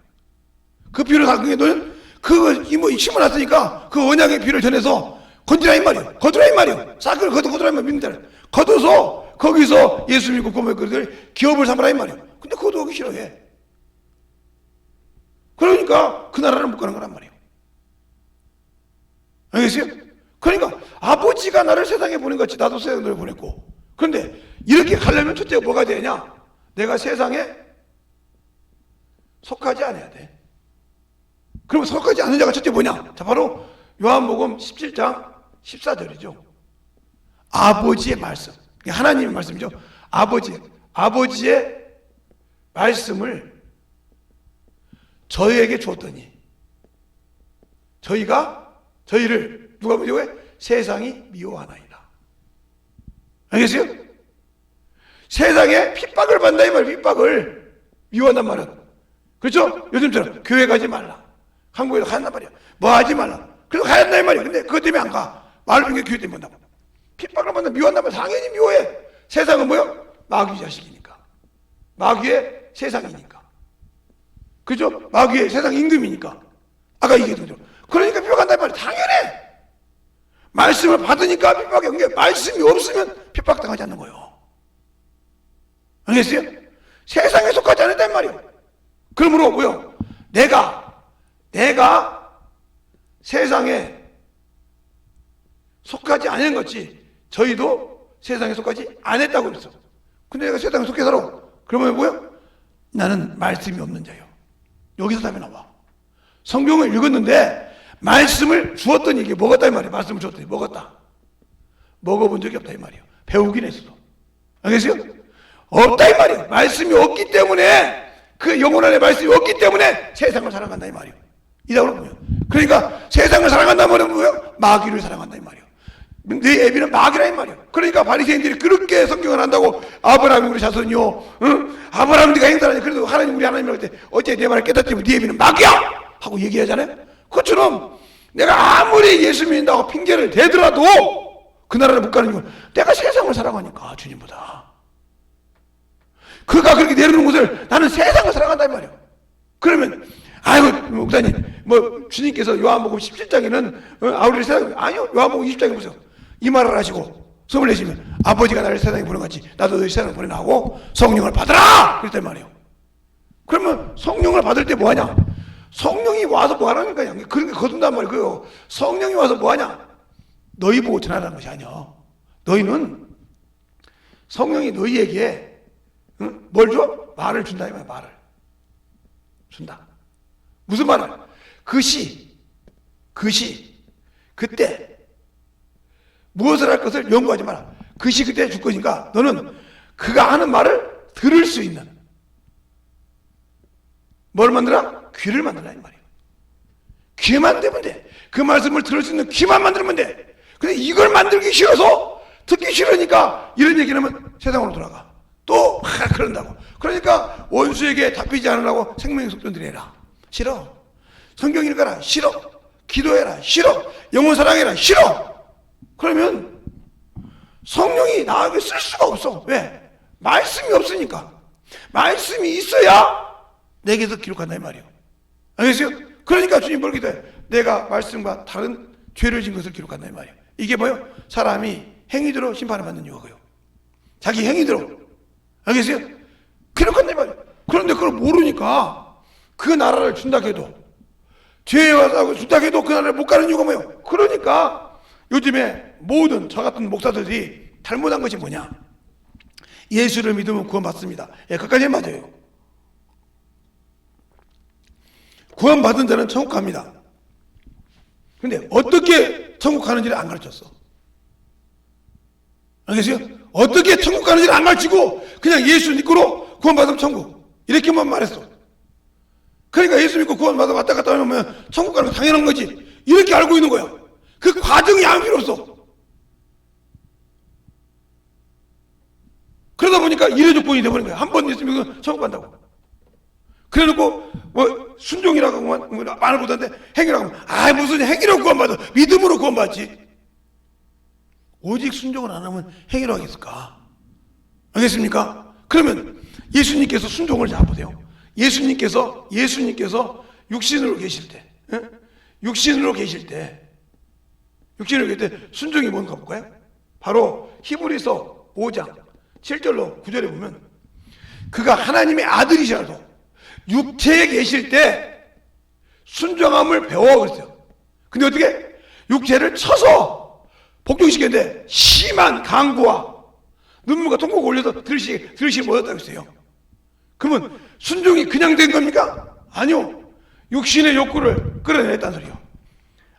그 피를 다 그게 너는 그거 심어놨으니까 그 언약의 피를 전해서 건지라 이 말이에요. 거두라 이 말이에요. 싹을 거두라 이 말이에요. 믿는다. 거둬서 거기서 예수 믿고 고백 그들 기업을 삼으라 이 말이에요. 근데 그것도 하기 싫어해. 그러니까 그 나라를 못 가는 거란 말이에요. 알겠어요? 그러니까 아버지가 나를 세상에 보낸 것 같이 나도 세상에 너를 보냈고. 그런데 이렇게 가려면 첫째가 뭐가 되냐? 내가 세상에 속하지 않아야 돼. 그럼 속하지 않는 자가 첫째 뭐냐? 자, 바로 요한복음 17장 14절이죠. 아버지의 말씀. 하나님의 말씀이죠. 아버지의 말씀을 저희에게 주었더니 저희를 누가 미워해? 세상이 미워하나이다. 알겠어요? 세상에 핍박을 받는다 이 말이에요. 핍박을 미워한단 말은. 그렇죠? 요즘처럼 교회 가지 말라. 한국에도 간단 말이야. 뭐 하지 말라. 그래서 가야 한다 이 말이야. 근데 그것 때문에 안 가. 말을 듣는 게 교회 때문에 본다고. 핍박을 받는다 미워한단 말이야. 당연히 미워해. 세상은 뭐요? 마귀 자식이니까. 마귀의 세상이니까. 그죠? 마귀의 세상 임금이니까. 아까 얘기했던 거죠. 그러니까 핍박한단 말이야. 당연해. 말씀을 받으니까 핍박해. 그러니까 말씀이 없으면 핍박당하지 않는 거예요. 알겠어요? 세상에 속하지 않았단 말이에요. 그러므로 뭐요? 내가 세상에 속하지 않은 것이 저희도 세상에 속하지 않았다고 그랬어. 근데 내가 세상에 속해 살아. 그러면 뭐요? 나는 말씀이 없는 자요. 여기서 답이 나와. 성경을 읽었는데 말씀을 주었더니 이게 먹었다 이 말이에요. 말씀을 주었더니 먹었다. 먹어본 적이 없다 이 말이에요. 배우긴 했어. 알겠어요? 없다 이 말이에요. 말씀이 없기 때문에 그 영혼 안에 말씀이 없기 때문에 세상을 사랑한다 이 말이에요. 이다으로 보면. 그러니까 세상을 사랑한다는 말은 뭐예요? 마귀를 사랑한다 이 말이에요. 네 애비는 마귀라 이 말이에요. 그러니까 바리새인들이 그렇게 성경을 한다고 아브라함이 우리 자손이요, 응? 아브라함 네가 행사하니 그래도 하나님 우리 하나님이라고 할 때 어째 내 말을 깨닫지 네 애비는 마귀야 하고 얘기하잖아요. 그것처럼 내가 아무리 예수 믿는다고 핑계를 대더라도 그 나라를 못 가는 이유는 내가 세상을 사랑하니까 주님보다. 그가 그렇게 내려놓은 것을 나는 세상을 사랑한다 이 말이에요. 그러면 아이고 목사님 뭐 주님께서 요한복음 17장에는 아우리를 세상에 아니요 요한복음 20장에 보세요. 이 말을 하시고 성을 내시면 아버지가 나를 세상에 보낸같이 나도 너희 세상에 보내나 하고 성령을 받으라 그랬단 말이에요. 그러면 성령을 받을 때 뭐하냐? 성령이 와서 뭐하라는 거야. 그렇게 거둔단 말이에요. 성령이 와서 뭐하냐? 너희 보고 전하라는 것이 아니야. 너희는 성령이 너희에게 뭘 줘? 말을 준다 이 말이야. 말을 준다. 무슨 말을? 그때 무엇을 할 것을 연구하지 마라. 그시 그때 줄 거니까 너는 그가 하는 말을 들을 수 있는 뭘 만들어? 귀를 만들라 이 말이에요. 귀만 되면 돼. 그 말씀을 들을 수 있는 귀만 만들면 돼. 근데 이걸 만들기 싫어서 듣기 싫으니까 이런 얘기를 하면 세상으로 돌아가. 또 막 그런다고. 그러니까 원수에게 답히지 않으라고 생명의 속전들이 해라. 싫어. 성경 읽어라. 싫어. 기도해라. 싫어. 영혼 사랑해라. 싫어. 그러면 성령이 나에게 쓸 수가 없어. 왜? 말씀이 없으니까. 말씀이 있어야 내게서 기록한다 이 말이에요. 알겠어요? 그러니까 주님 뭘 기도해? 내가 말씀과 다른 죄를 진 것을 기록한다 이 말이에요. 이게 뭐예요? 사람이 행위대로 심판을 받는 이유고요. 자기 행위대로. 알겠어요? 기록한다 이 말이에요. 그런데 그걸 모르니까 그 나라를 준다 해도 죄와 싸우고 준다 해도 그 나라를 못 가는 이유가 뭐예요? 그러니까 요즘에 모든 저 같은 목사들이 잘못한 것이 뭐냐? 예수를 믿으면 구원받습니다. 예, 그까지 맞아요. 구원받은 자는 천국 갑니다. 근데 어떻게 천국 가는지를 안 가르쳤어. 알겠어요? 어떻게 천국 가는지를 안 가르치고 그냥 예수 믿고로 구원받으면 천국 이렇게만 말했어. 그러니까 예수 믿고 구원받아 왔다 갔다 하면 천국 가는 거 당연한 거지 이렇게 알고 있는 거야. 그 과정이 아무 필요 없어. 그러다 보니까 이례 조건이 돼버린 거야. 한 번 예수 믿고 천국 간다고. 그래놓고 뭐 순종이라고 말을 못하는데 행위라고 하면 무슨 행위로 구원받아. 믿음으로 구원받지. 오직 순종을 안 하면 행위로 하겠을까? 알겠습니까? 그러면 예수님께서 순종을 잘 보세요. 예수님께서 육신으로 계실 때 육신으로 계실 때 순종이 뭔가 볼까요? 바로 히브리서 5장 7절로 9절에 보면 그가 하나님의 아들이시라도 육체에 계실 때 순종함을 배워 그랬어요. 근데 어떻게? 육체를 쳐서 복종시켰는데 심한 강구와 눈물과 통곡을 올려서 들으시 못했다고 했어요. 그러면 순종이 그냥 된 겁니까? 아니요. 육신의 욕구를 끌어내렸다는 소리요.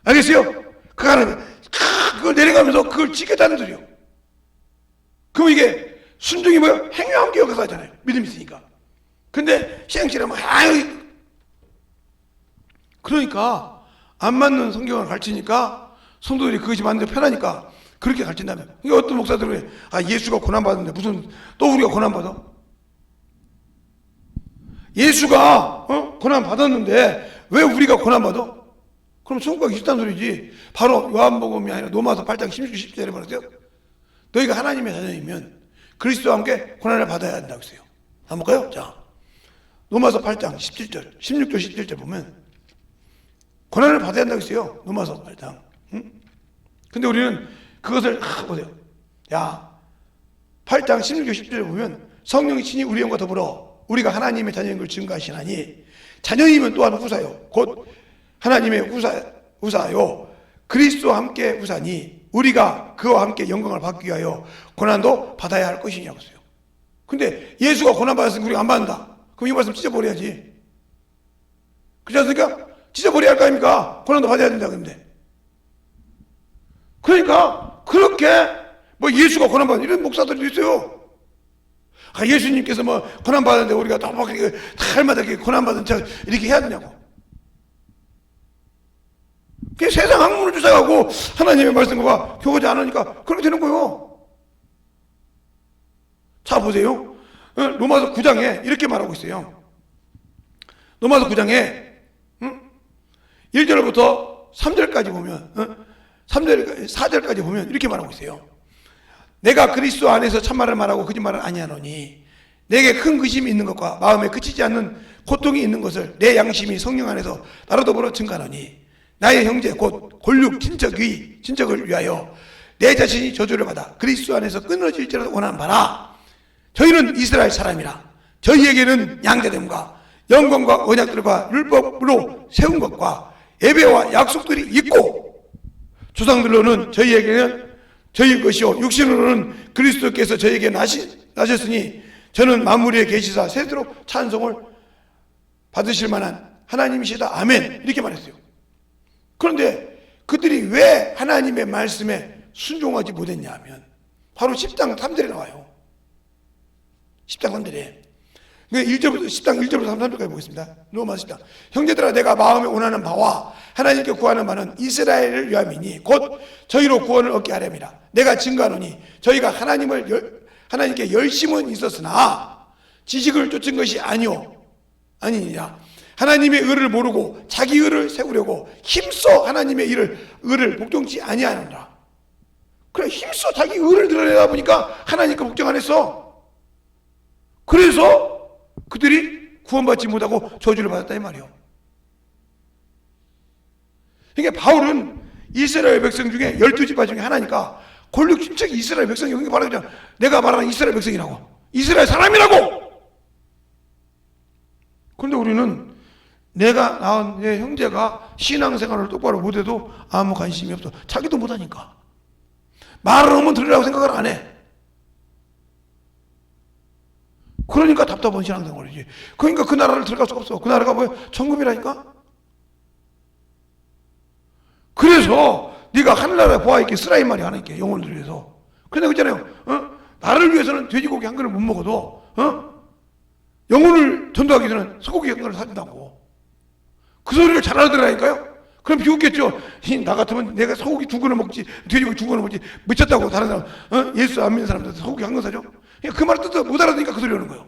알겠어요? 그걸 내려가면서 그걸 지켰다는 소리요. 그럼 이게 순종이 뭐예요? 행위와 함께 엮어서 하잖아요. 믿음이 있으니까. 근데 시행치라면 그러니까 안 맞는 성경을 가르치니까 성도들이 그것이 맞는 데 편하니까 그렇게 가르친다면 이게 어떤 목사들은 예수가 고난받는데 무슨 또 우리가 고난받아? 예수가 고난받았는데 왜 우리가 고난받아? 그럼 천국 가기 싫다는 소리지. 바로 요한복음이 아니라 로마서 8장 16, 17절에 말했어요. 너희가 하나님의 자녀이면 그리스도와 함께 고난을 받아야 한다고 했어요. 한번 볼까요? 자, 로마서 8장 17절 16절 17절 보면 고난을 받아야 한다고 했어요. 로마서 8장. 응? 근데 우리는 그것을 보세요. 야, 8장 16절 17절 보면 성령이 친히 우리 영과 더불어 우리가 하나님의 자녀인 걸 증거하시나니 자녀이면 또한 후사요 곧 하나님의 후사요 그리스도와 함께 후사니 우리가 그와 함께 영광을 받기 위하여 고난도 받아야 할 것이냐고 했어요. 근데 예수가 고난 받았으니까 우리가 안 받는다. 그럼 이 말씀 찢어버려야지. 그렇지 않습니까? 찢어버려야 할 거 아닙니까? 고난도 받아야 된다 그런데. 그러니까 그렇게 뭐 예수가 고난 받는 이런 목사들도 있어요. 예수님께서 뭐 고난 받았는데 우리가 또 막 달마다 이렇게 고난 받은 척 이렇게 해야 되냐고. 그게 세상 학문을 주장하고 하나님의 말씀과 교하지 않으니까 그렇게 되는 거예요. 자, 보세요. 로마서 9장에 이렇게 말하고 있어요. 로마서 9장에 1절부터 3절까지 보면 4절까지 보면 이렇게 말하고 있어요. 내가 그리스도 안에서 참말을 말하고 거짓말을 아니하노니 내게 큰 의심이 있는 것과 마음에 그치지 않는 고통이 있는 것을 내 양심이 성령 안에서 나로 더불어 증가하노니 나의 형제 곧 골육 친척을 위하여 내 자신이 저주를 받아 그리스도 안에서 끊어질지라도 원하는 바라. 저희는 이스라엘 사람이라 저희에게는 양자됨과 영광과 언약들과 율법으로 세운 것과 예배와 약속들이 있고 조상들로는 저희에게는 저희 것이요 육신으로는 그리스도께서 저희에게 나셨으니 저는 만물에 계시사 세대로 찬송을 받으실 만한 하나님이시다. 아멘. 이렇게 말했어요. 그런데 그들이 왜 하나님의 말씀에 순종하지 못했냐 하면 바로 10장 3절에 나와요. 10장 3절에 10장 1절부터 3절까지 보겠습니다. 로마서 10장. 형제들아 내가 마음에 원하는 바와 하나님께 구하는 바는 이스라엘을 위함이니 곧 저희로 구원을 얻게 하렵니다. 내가 증거하노니 저희가 하나님께 열심은 있었으나 지식을 쫓은 것이 아니니라. 하나님의 의를 모르고 자기 의를 세우려고 힘써 하나님의 의를 복종치 아니하노라. 그래, 힘써 자기 의를 드러내다 보니까 하나님께 복종 안 했어. 그래서 그들이 구원받지 못하고 저주를 받았다 이 말이에요. 그러니까 바울은 이스라엘 백성 중에 12지파 중에 하나니까 골육 친척이 이스라엘 백성이 바로 그냥 내가 말하는 이스라엘 백성이라고, 이스라엘 사람이라고. 그런데 우리는 내가 낳은 내 형제가 신앙생활을 똑바로 못해도 아무 관심이 없어. 자기도 못하니까 말을 하면 들으라고 생각을 안 해. 그러니까 답답한 신앙생활이지. 그러니까 그 나라를 들어갈 수가 없어. 그 나라가 뭐야? 천국이라니까. 그래서 네가 하늘나라에 보아 있게 쓰라 이 말이 하나 있게, 영혼을 위해서. 그런데 그렇잖아요. 나를 위해서는 돼지고기 한 그릇 못 먹어도 영혼을 전도하기 전에 소고기 한 그릇 사준다고. 그 소리를 잘 알아들으라니까요. 그럼 비웃겠죠. 나 같으면 내가 소고기 2그릇 먹지, 돼지고기 2그릇 먹지, 미쳤다고 다른 사람, 예수 안 믿는 사람들 소고기 한 그릇 사죠. 그 말 뜻을 못 알아들으니까 그 소리 하는 거예요.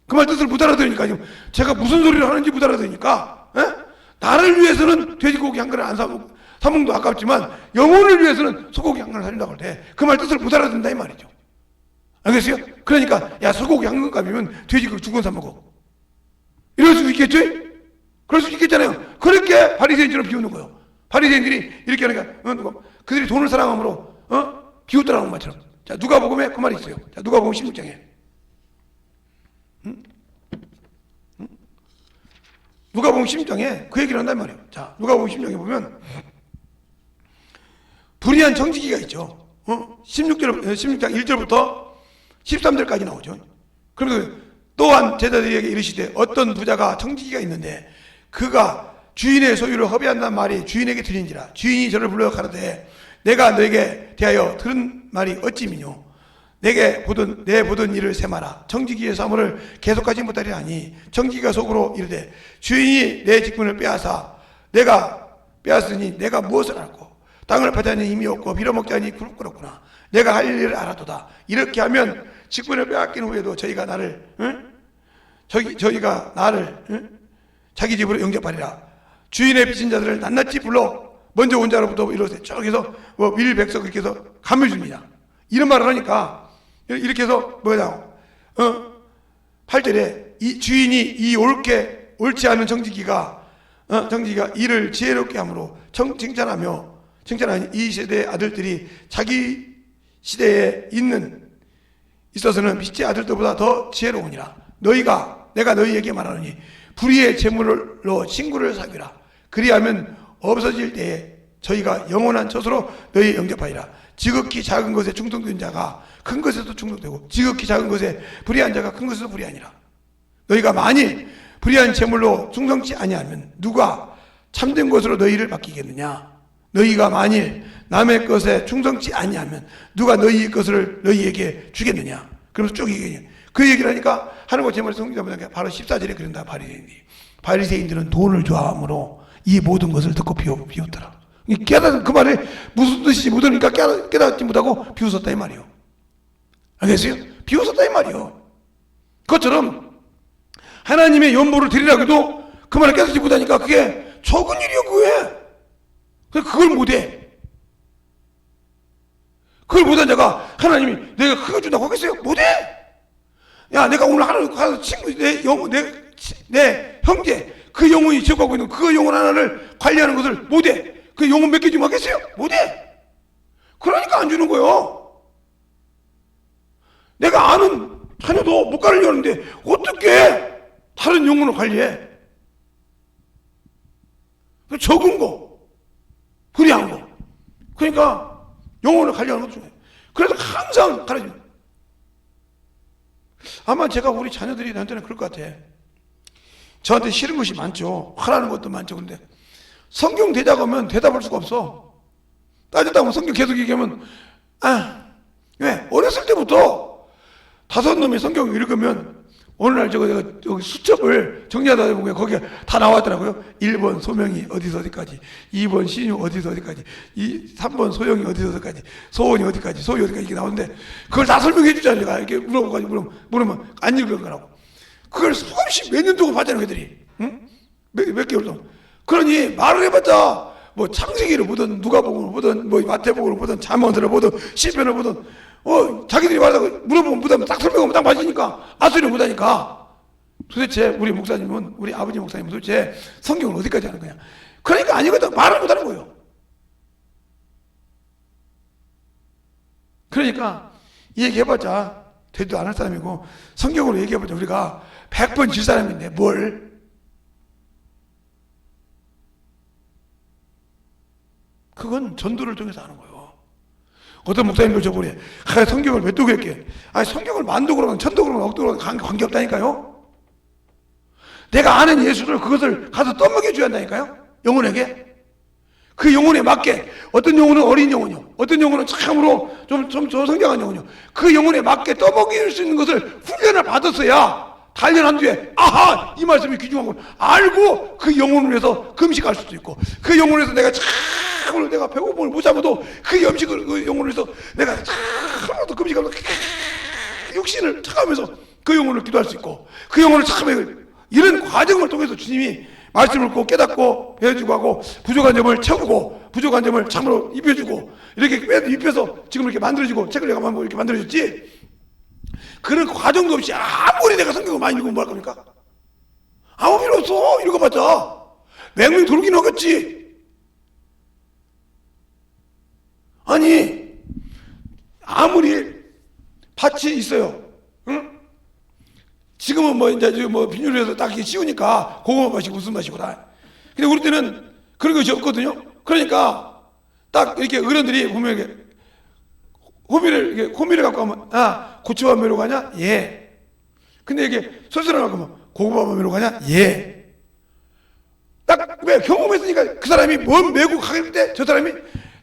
그 말 뜻을 못 알아들으니까 지금 제가 무슨 소리를 하는지 못 알아들으니까 나를 위해서는 돼지고기 한 그릇 안 사먹도 아깝지만 영혼을 위해서는 소고기 한 그릇 사준다고 할 때 그 말 뜻을 못 알아듣는다 이 말이죠. 알겠어요? 그러니까 야 소고기 한 그릇 값이면 돼지고기 2건 사 먹어. 이럴 수도 있겠죠? 그럴 수도 있겠잖아요. 그렇게 바리새인처럼 비우는 거예요. 바리새인들이 이렇게 하니까 그들이 돈을 사랑함으로 비웃더라는 말처럼. 자, 누가복음에 그 말이 있어요. 자, 누가복음 16장에. 누가복음 16장에 그 얘기를 한단 말이에요. 자, 누가복음 16장에 보면 불의한 정직이가 있죠. 16장 1절부터 13절까지 나오죠. 그러면서 또한 제자들에게 이르시되 어떤 부자가 청지기가 있는데 그가 주인의 소유를 허비한다는 말이 주인에게 들린지라. 주인이 저를 불러 가라되 내가 너에게 대하여 들은 말이 어찌미뇨. 내 보던 일을 세마라. 청지기의 사물을 계속하지 못하리 하니 청지기가 속으로 이르되 주인이 내 직분을 내가 빼앗으니 내가 무엇을 알고 땅을 파자니 힘이 없고 빌어먹자니 굵구나. 내가 할 일을 알아도다. 이렇게 하면 직분을 빼앗긴 후에도 저희가 나를 자기 집으로 영접하리라. 주인의 빚진 자들을 낱낱이 불러 먼저 온 자로부터 이렇게 쭉 해서 밀백석 그렇게 해서 감을 줍니다. 이런 말을 하니까 이렇게 해서 뭐냐 8절에 이 주인이 이 옳지 않은 정직이가 이를 지혜롭게 함으로 칭찬하니 이 세대의 아들들이 자기 시대에 있어서는 빛의 아들들보다 더 지혜로우니라. 내가 너희에게 말하노니 불의의 재물로 친구를 사귀라. 그리하면 없어질 때에 저희가 영원한 처소로 너희 영접하리라. 지극히 작은 것에 충성된 자가 큰 것에도 충성되고 지극히 작은 것에 불의한 자가 큰 것에도 불의하니라. 너희가 만일 불의한 재물로 충성치 아니하면 누가 참된 것으로 너희를 맡기겠느냐. 너희가 만일 남의 것에 충성치 아니하면 누가 너희 것을 너희에게 주겠느냐. 그러면서 쭉 얘기해요. 그 얘기를 하니까 하는 것 제목을 성경에 보면 바로 14절에 그런다. 바리새인들은 돈을 좋아하므로 이 모든 것을 듣고 비웃더라. 깨닫은 그 말에 무슨 뜻인지 못 들으니까 깨닫지 못하고 비웃었다 이 말이요. 알겠어요? 비웃었다 이 말이요. 그것처럼 하나님의 연보를 드리라고 해도 그 말을 깨닫지 못하니까 그게 적은 일이요. 그걸 못해. 그걸 못한 자가 하나님이 내가 그거 준다고 하겠어요? 못해. 야, 내가 오늘 하루 친구 내 형제 그 영혼이 지어가고 있는 그 영혼 하나를 관리하는 것을 못해. 그 영혼 몇 개 주면 하겠어요? 못해. 그러니까 안 주는 거예요. 내가 아는 자녀도 못 가르려는데 어떻게 다른 영혼을 관리해? 적은 거, 불이한 거. 그러니까 영혼을 관리하는 것도 중요해요. 그래서 항상 가르쳐요. 아마 제가 우리 자녀들이 나한테는 그럴 것 같아. 저한테 싫은 것이 많죠. 화나는 것도 많죠. 근데 성경 대자고 하면 대답할 수가 없어. 따지다 보면 성경 계속 얘기하면 왜? 어렸을 때부터 5놈의 성경을 읽으면 어느 날 제가 여기 수첩을 정리하다 보면 거기에 다 나왔더라고요. 1번 소명이 어디서 어디까지, 2번 신유 어디서 어디까지, 3번 소영이 어디서 어디까지, 소원이 어디까지, 소위 어디까지 이렇게 나오는데 그걸 다 설명해 주잖아요. 제가 이렇게 물어보면 안 읽은 거라고. 그걸 수없이 몇 년 동안 봤잖아요. 걔들이. 응? 몇 개월 동안. 그러니 말을 해봤자 뭐 창세기를 보든 누가복음을 보든 뭐 마태복음을 보든 잠언을 보든 시편을 보든 자기들이 말하고 물어보면 못하면 딱 설명하면 딱 맞으니까 아소리를 못하니까 도대체 우리 목사님은 우리 아버지 목사님은 도대체 성경을 어디까지 하는 거냐. 그러니까 아니거든. 말을 못하는 거예요. 그러니까 이 얘기해봤자 되지도 않을 사람이고 성경으로 얘기해봤자 우리가 100번 질 사람인데 뭘. 그건 전도를 통해서 하는 거예요. 어떤 목사님도 저번에 성경을 몇 독을 했게. 성경을 만독으로는 천독으로는 억독으로는 관계없다니까요. 내가 아는 예수를 그것을 가서 떠먹여줘야 한다니까요. 영혼에게. 그 영혼에 맞게 어떤 영혼은 어린 영혼이요. 어떤 영혼은 참으로 좀 성장한 영혼이요. 그 영혼에 맞게 떠먹일 수 있는 것을 훈련을 받았어야 단련한 뒤에 아하! 이 말씀이 귀중한 걸 알고 그 영혼을 위해서 금식할 수도 있고 그 영혼을 위해서 내가 참으로 내가 배고픔을 못 참아도 그 염식을 그 영혼을 위해서 내가 참으로 금식하면서 육신을 참으면서 그 영혼을 기도할 수 있고 그 영혼을 참으면서 이런 과정을 통해서 주님이 말씀을 꼭 깨닫고 배워주고 하고 부족한 점을 채우고 부족한 점을 참으로 입혀주고 이렇게 입혀서 지금 이렇게 만들어지고 책을 내가 이렇게 만들어줬지. 그런 과정도 없이 아무리 내가 성경을 많이 읽으면 뭐 할 겁니까? 아무 필요 없어. 읽어봤자 맹맹 돌긴 하겠지. 아니 아무리 밭이 있어요. 응? 지금은 뭐 이제 뭐 비닐을 해서 딱 이렇게 씌우니까 고구마 밭이고 무슨 밭이고 다. 근데 우리 때는 그런 것이 없거든요. 그러니까 딱 이렇게 어른들이 보면 이렇게 호미를 갖고 가면 고추밥 매러 가냐? 예. 근데 이게 소스를 갖고 가면 고구마 매러 가냐? 예. 딱 왜 경험했으니까 그 사람이 뭔 메고 가길 때 저 사람이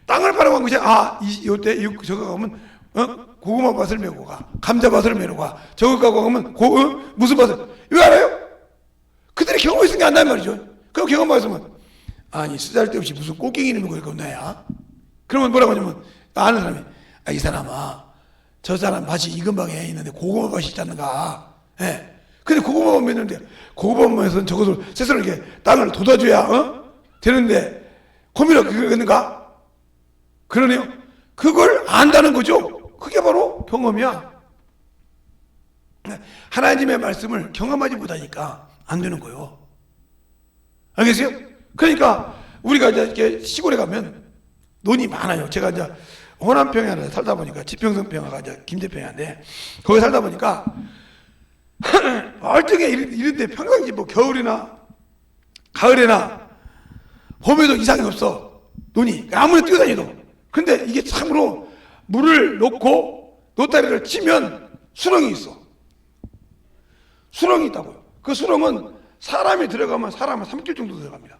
땅을 바라보는 것이 요때 저거 가면 고구마 밭을 메고 가, 감자 밭을 메러 가, 저거 가고 가면 무슨 밭을 왜 알아요? 그들이 경험했으니까 안단 말이죠. 그럼 경험했으면 아니 쓰잘데없이 무슨 꽃갱이 있는 거 건너야? 그러면 뭐라고 하냐면 아는 사람이 이 사람아 저 사람 밭이 이 근방에 있는데 고구마 밭이 있지 않는가? 예. 근데 고구마 밭 맺는데 고구마 밭에서는 저것을 스스로 이렇게 땅을 돋아줘야 되는데 고미라 그걸 했는가? 그러네요. 그걸 안다는 거죠. 그게 바로 경험이야. 하나님의 말씀을 경험하지 못하니까 안 되는 거예요. 알겠어요? 그러니까 우리가 이제 이렇게 시골에 가면 논이 많아요. 제가 이제 호남평야에 살다 보니까 지평선평야가 이제 김제평야인데 거기 살다 보니까 멀쩡해 이런데 평상시 뭐 겨울이나 가을이나 봄에도 이상이 없어. 논이 아무리 뛰어다니도. 근데 이게 참으로 물을 놓고 노다리를 치면 수렁이 있어. 수렁이 있다고요. 그 수렁은 사람이 들어가면 사람을 삼킬 정도 들어갑니다.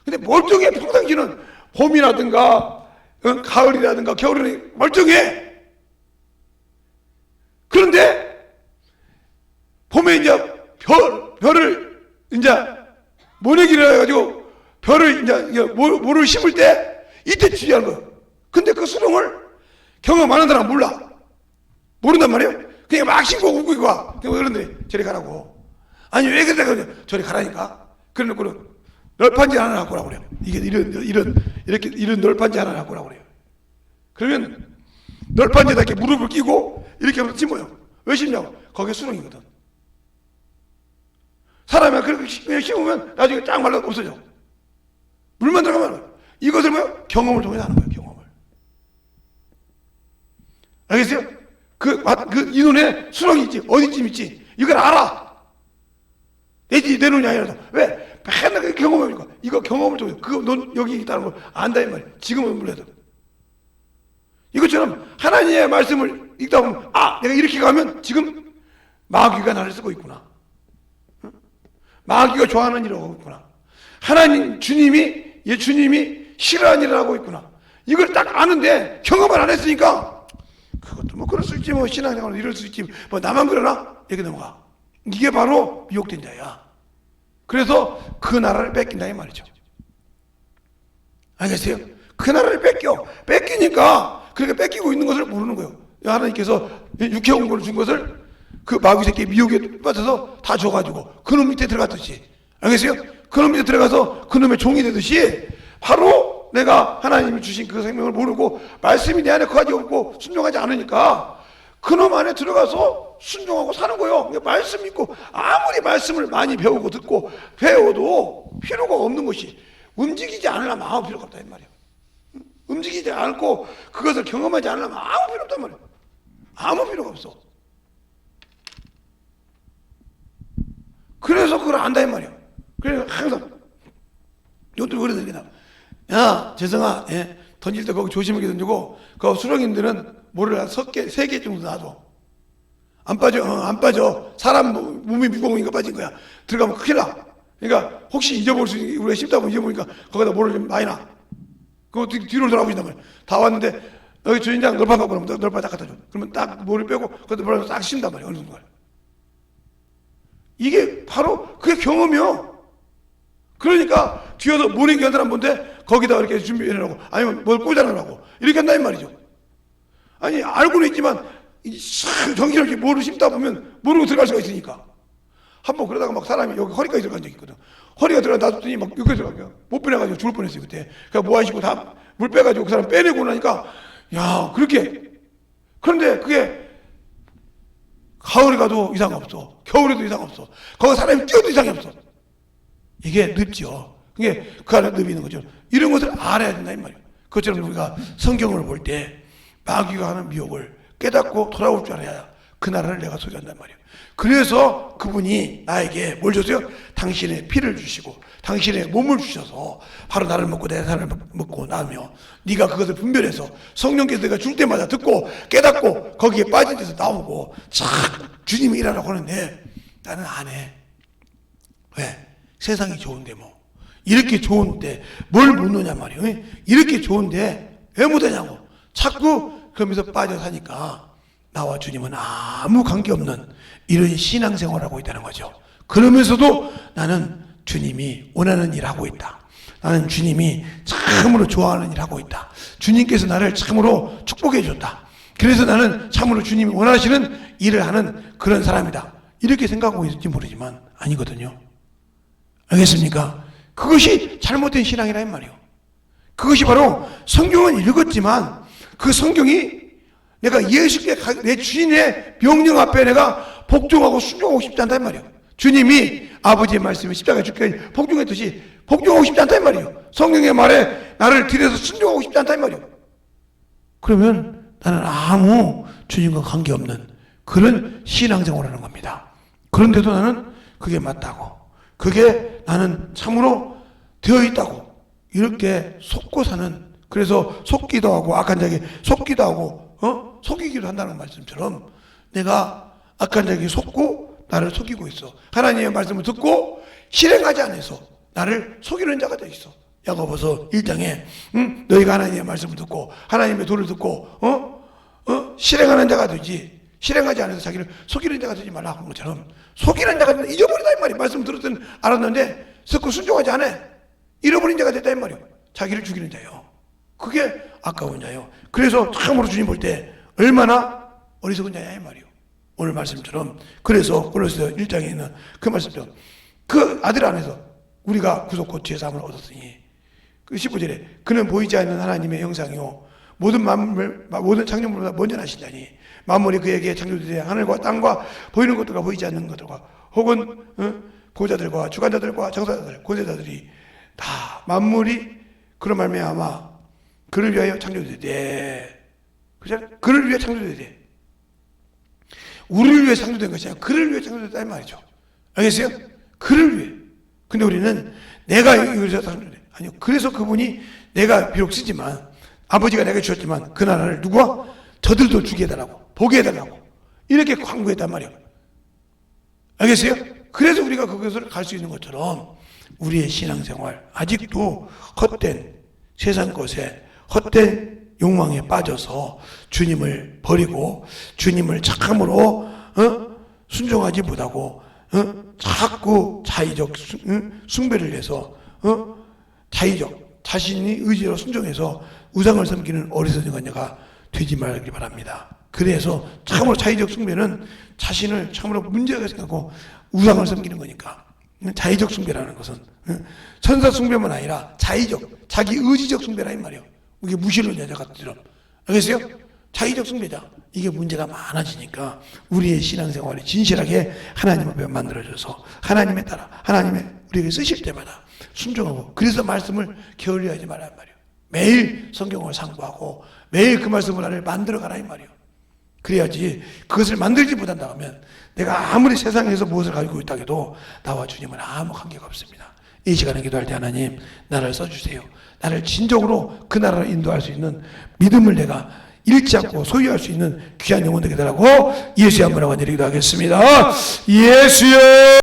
근데 멀쩡해. 평상시는 봄이라든가 가을이라든가 겨울에는 멀쩡해. 그런데 봄에 이제 별을 이제 모내기를 해가지고 별을 이제 모를 심을 때 이때 주의하는 거예요. 근데 그 수령을 경험 안 하는 사람은 몰라. 모른단 말이에요. 그냥 막 심고 웃고 가. 그냥 어른들이 저리 가라고. 아니 왜 그래? 저리 가라니까. 그래놓고는 널판지 하나 갖고 오라고 그래요. 이게 이런 널판지 하나 갖고 오라고 그래요. 그러면 널판지에다 이렇게 무릎을 끼고 이렇게 하면 심어요. 왜 심냐고? 거기에 수렁이거든. 사람이 그렇게 심으면 나중에 쫙 말라 없어져. 물만 들어가면 이것을 뭐요? 경험을 통해서 하는 거예요. 경험을. 알겠어요? 이 눈에 수렁이 있지. 어디쯤 있지. 이걸 알아. 내 눈이 아니라도. 왜? 맨날 그 경험을, 이거 경험을 통해서, 넌 여기 있다는 걸 안다, 이 말이야. 지금은 몰라도. 이것처럼 하나님의 말씀을 읽다 보면, 내가 이렇게 가면 지금 마귀가 나를 쓰고 있구나. 응? 마귀가 좋아하는 일을 하고 있구나. 주님이 싫어하는 일을 하고 있구나. 이걸 딱 아는데 경험을 안 했으니까, 그것도 뭐 그럴 수 있지, 뭐 신앙생활 이럴 수 있지, 뭐 나만 그러나? 이렇게 넘어가. 이게 바로 미혹된 자야. 그래서 그 나라를 뺏긴다 이 말이죠. 알겠어요? 그 나라를 뺏기니까 그렇게 뺏기고 있는 것을 모르는 거예요. 하나님께서 육체 공고를 준 것을 그 마귀 새끼 미혹에 빠져서 다 줘가지고 그놈 밑에 들어갔듯이. 알겠어요? 그놈 밑에 들어가서 그놈의 종이 되듯이 바로 내가 하나님이 주신 그 생명을 모르고 말씀이 내 안에 거하지 없고 순종하지 않으니까 그놈 안에 들어가서 순종하고 사는 거예요. 말씀 믿고 아무리 말씀을 많이 배우고 듣고 배워도 필요가 없는 것이 움직이지 않으려면 아무 필요가 없다 이 말이에요. 움직이지 않고 그것을 경험하지 않으려면 아무 필요 없단 말이에요. 아무 필요가 없어. 그래서 그걸 안다 이 말이에요. 그래서 항상 이것도 그러더니 야 재성아, 던질 때 거기 조심하게 던지고 그 수령님들은 모래를 3개 정도 놔둬. 안 빠져. 사람 몸이 무거우니까 빠진 거야. 들어가면 큰일 나. 그러니까 혹시 잊어볼 수 있는, 우리가 씹다 보면 잊어보니까 거기다 모래를 좀 많이 놔. 그거 뒤로 돌아보고 있단 말이야. 다 왔는데 여기 주인장 널판 갖고 오면 널판 딱 갖다 줘. 그러면 딱 모래를 빼고 거기다 모래를 싹 씹단 말이야. 어느 순간. 이게 바로 그게 경험이요. 그러니까 뒤에서 모래 연기한 사람 본데 거기다 이렇게 준비해놓고 아니면 뭘 꽂아놓으라고 이렇게 한다 이 말이죠. 아니 알고는 있지만 정신없이 모를 심다 보면 모르고 들어갈 수가 있으니까. 한번 그러다가 막 사람이 여기 허리까지 들어간 적이 있거든. 허리가 들어가 놔뒀더니 막 여기까지 들어가요. 못 빼내가지고 죽을 뻔했어요 그때. 그러니까 뭐 하시고 다 물 빼가지고 그 사람 빼내고 나니까 야 그렇게. 그런데 그게 가을에 가도 이상 없어. 겨울에도 이상 없어. 거기 사람이 뛰어도 이상이 없어. 이게 늪죠. 그게 그 안에 늪이 있는 거죠. 이런 것을 알아야 된다 이 말이에요. 그것처럼 우리가 성경을 볼 때 마귀가 하는 미혹을 깨닫고 돌아올 줄 알아야 그 나라를 내가 소유한단 말이에요. 그래서 그분이 나에게 뭘 줬어요? 당신의 피를 주시고 당신의 몸을 주셔서 바로 나를 먹고 내 살을 먹고 나며 네가 그것을 분별해서 성령께서 내가 줄 때마다 듣고 깨닫고 거기에 빠진 데서 나오고 참 주님이 일하라고 하는데 나는 안 해. 왜? 세상이 좋은데 뭐 이렇게 좋은데 뭘 묻느냐 말이에요. 이렇게 좋은데 왜 못하냐고 자꾸 그러면서 빠져 사니까 나와 주님은 아무 관계없는 이런 신앙생활을 하고 있다는 거죠. 그러면서도 나는 주님이 원하는 일을 하고 있다. 나는 주님이 참으로 좋아하는 일을 하고 있다. 주님께서 나를 참으로 축복해 줬다. 그래서 나는 참으로 주님이 원하시는 일을 하는 그런 사람이다. 이렇게 생각하고 있을지 모르지만 아니거든요. 알겠습니까? 그것이 잘못된 신앙이라 이 말이에요. 그것이 바로 성경은 읽었지만 그 성경이 내가 예수께 내 주인의 명령 앞에 내가 복종하고 순종하고 싶지 않다 이 말이에요. 주님이 아버지의 말씀에 십자가에 죽기까지 복종했듯이 복종하고 싶지 않다 이 말이에요. 성경의 말에 나를 들여서 순종하고 싶지 않다 이 말이에요. 그러면 나는 아무 주님과 관계없는 그런 신앙생활을 하는 겁니다. 그런데도 나는 그게 맞다고, 그게 나는 참으로 되어 있다고 이렇게 속고 사는, 그래서 속기도 하고 악한 자에게 속기도 하고 속이기도 한다는 말씀처럼 내가 악한 자에게 속고 나를 속이고 있어. 하나님의 말씀을 듣고 실행하지 않아서 나를 속이는 자가 되어 있어. 야고보서 1장에 너희가 하나님의 말씀을 듣고 하나님의 도를 듣고 실행하는 자가 되지, 실행하지 않아서 자기를 속이는 자가 되지 말라 하는 것처럼 속이는 자가 되면 잊어버리다 이 말이. 말씀 들었더니 알았는데 듣고 순종하지 않아. 잃어버린 자가 됐다 이 말이요. 자기를 죽이는 자요. 그게 아까운 자요. 그래서 참으로 주님 볼 때 얼마나 어리석은 자야 이 말이요. 오늘 말씀처럼 그래서 골로새서 1장에 있는 그 말씀처럼 그 아들 안에서 우리가 구속고 죄사함을 얻었으니 그 15절에 그는 보이지 않는 하나님의 형상이요 모든 만물 모든 창조물보다 먼저 나신 자니 만물이 그에게 창조되되 하늘과 땅과 보이는 것들과 보이지 않는 것들과 혹은 보좌들과 주관자들과 정사자들 권세자들이 다 만물이 그런 말미암아 그를 위하여 창조되되 그죠? 그를 위해 창조되되 우리를 위해 창조된 것이 아니라 그를 위해 창조됐다 이 말이죠. 알겠어요? 그를 위해. 근데 우리는 내가 여기서 창조돼. 아니요. 그래서 그분이 내가 비록 쓰지만 아버지가 내가 주셨지만 그 나라를 누구와? 저들도 주게 해달라고 보게 해달라고 이렇게 광고했단 말이에요. 알겠어요? 그래서 우리가 그것을 갈 수 있는 것처럼 우리의 신앙생활 아직도 헛된 세상 것에 헛된 욕망에 빠져서 주님을 버리고 주님을 착함으로 순종하지 못하고 자꾸 자의적 숭배를 해서 자의적 자신이 의지로 순종해서 우상을 섬기는 어리석은 자가 되지 말기 바랍니다. 그래서 참으로 자의적 숭배는 자신을 참으로 문제가 생각하고 우상을 섬기는 거니까 자의적 숭배라는 것은 천사 숭배만 아니라 자의적 자기 의지적 숭배라 이 말이에요. 이게 무시를 여자 같처럼 알겠어요? 자의적 숭배자 이게 문제가 많아지니까 우리의 신앙생활이 진실하게 하나님 앞에 만들어져서 하나님에 따라 하나님의 우리에게 쓰실 때마다 순종하고 그래서 말씀을 게을리하지 말란 말이에요. 매일 성경을 상고하고 매일 그 말씀을 나를 만들어가라 이 말이에요. 그래야지 그것을 만들지 못한다면 내가 아무리 세상에서 무엇을 가지고 있다 해도 나와 주님은 아무 관계가 없습니다. 이 시간에 기도할 때 하나님 나를 써주세요. 나를 진정으로 그 나라를 인도할 수 있는 믿음을 내가 잃지 않고 소유할 수 있는 귀한 영혼 되게 달라고 예수의 한번 하고 드리기도 하겠습니다. 예수여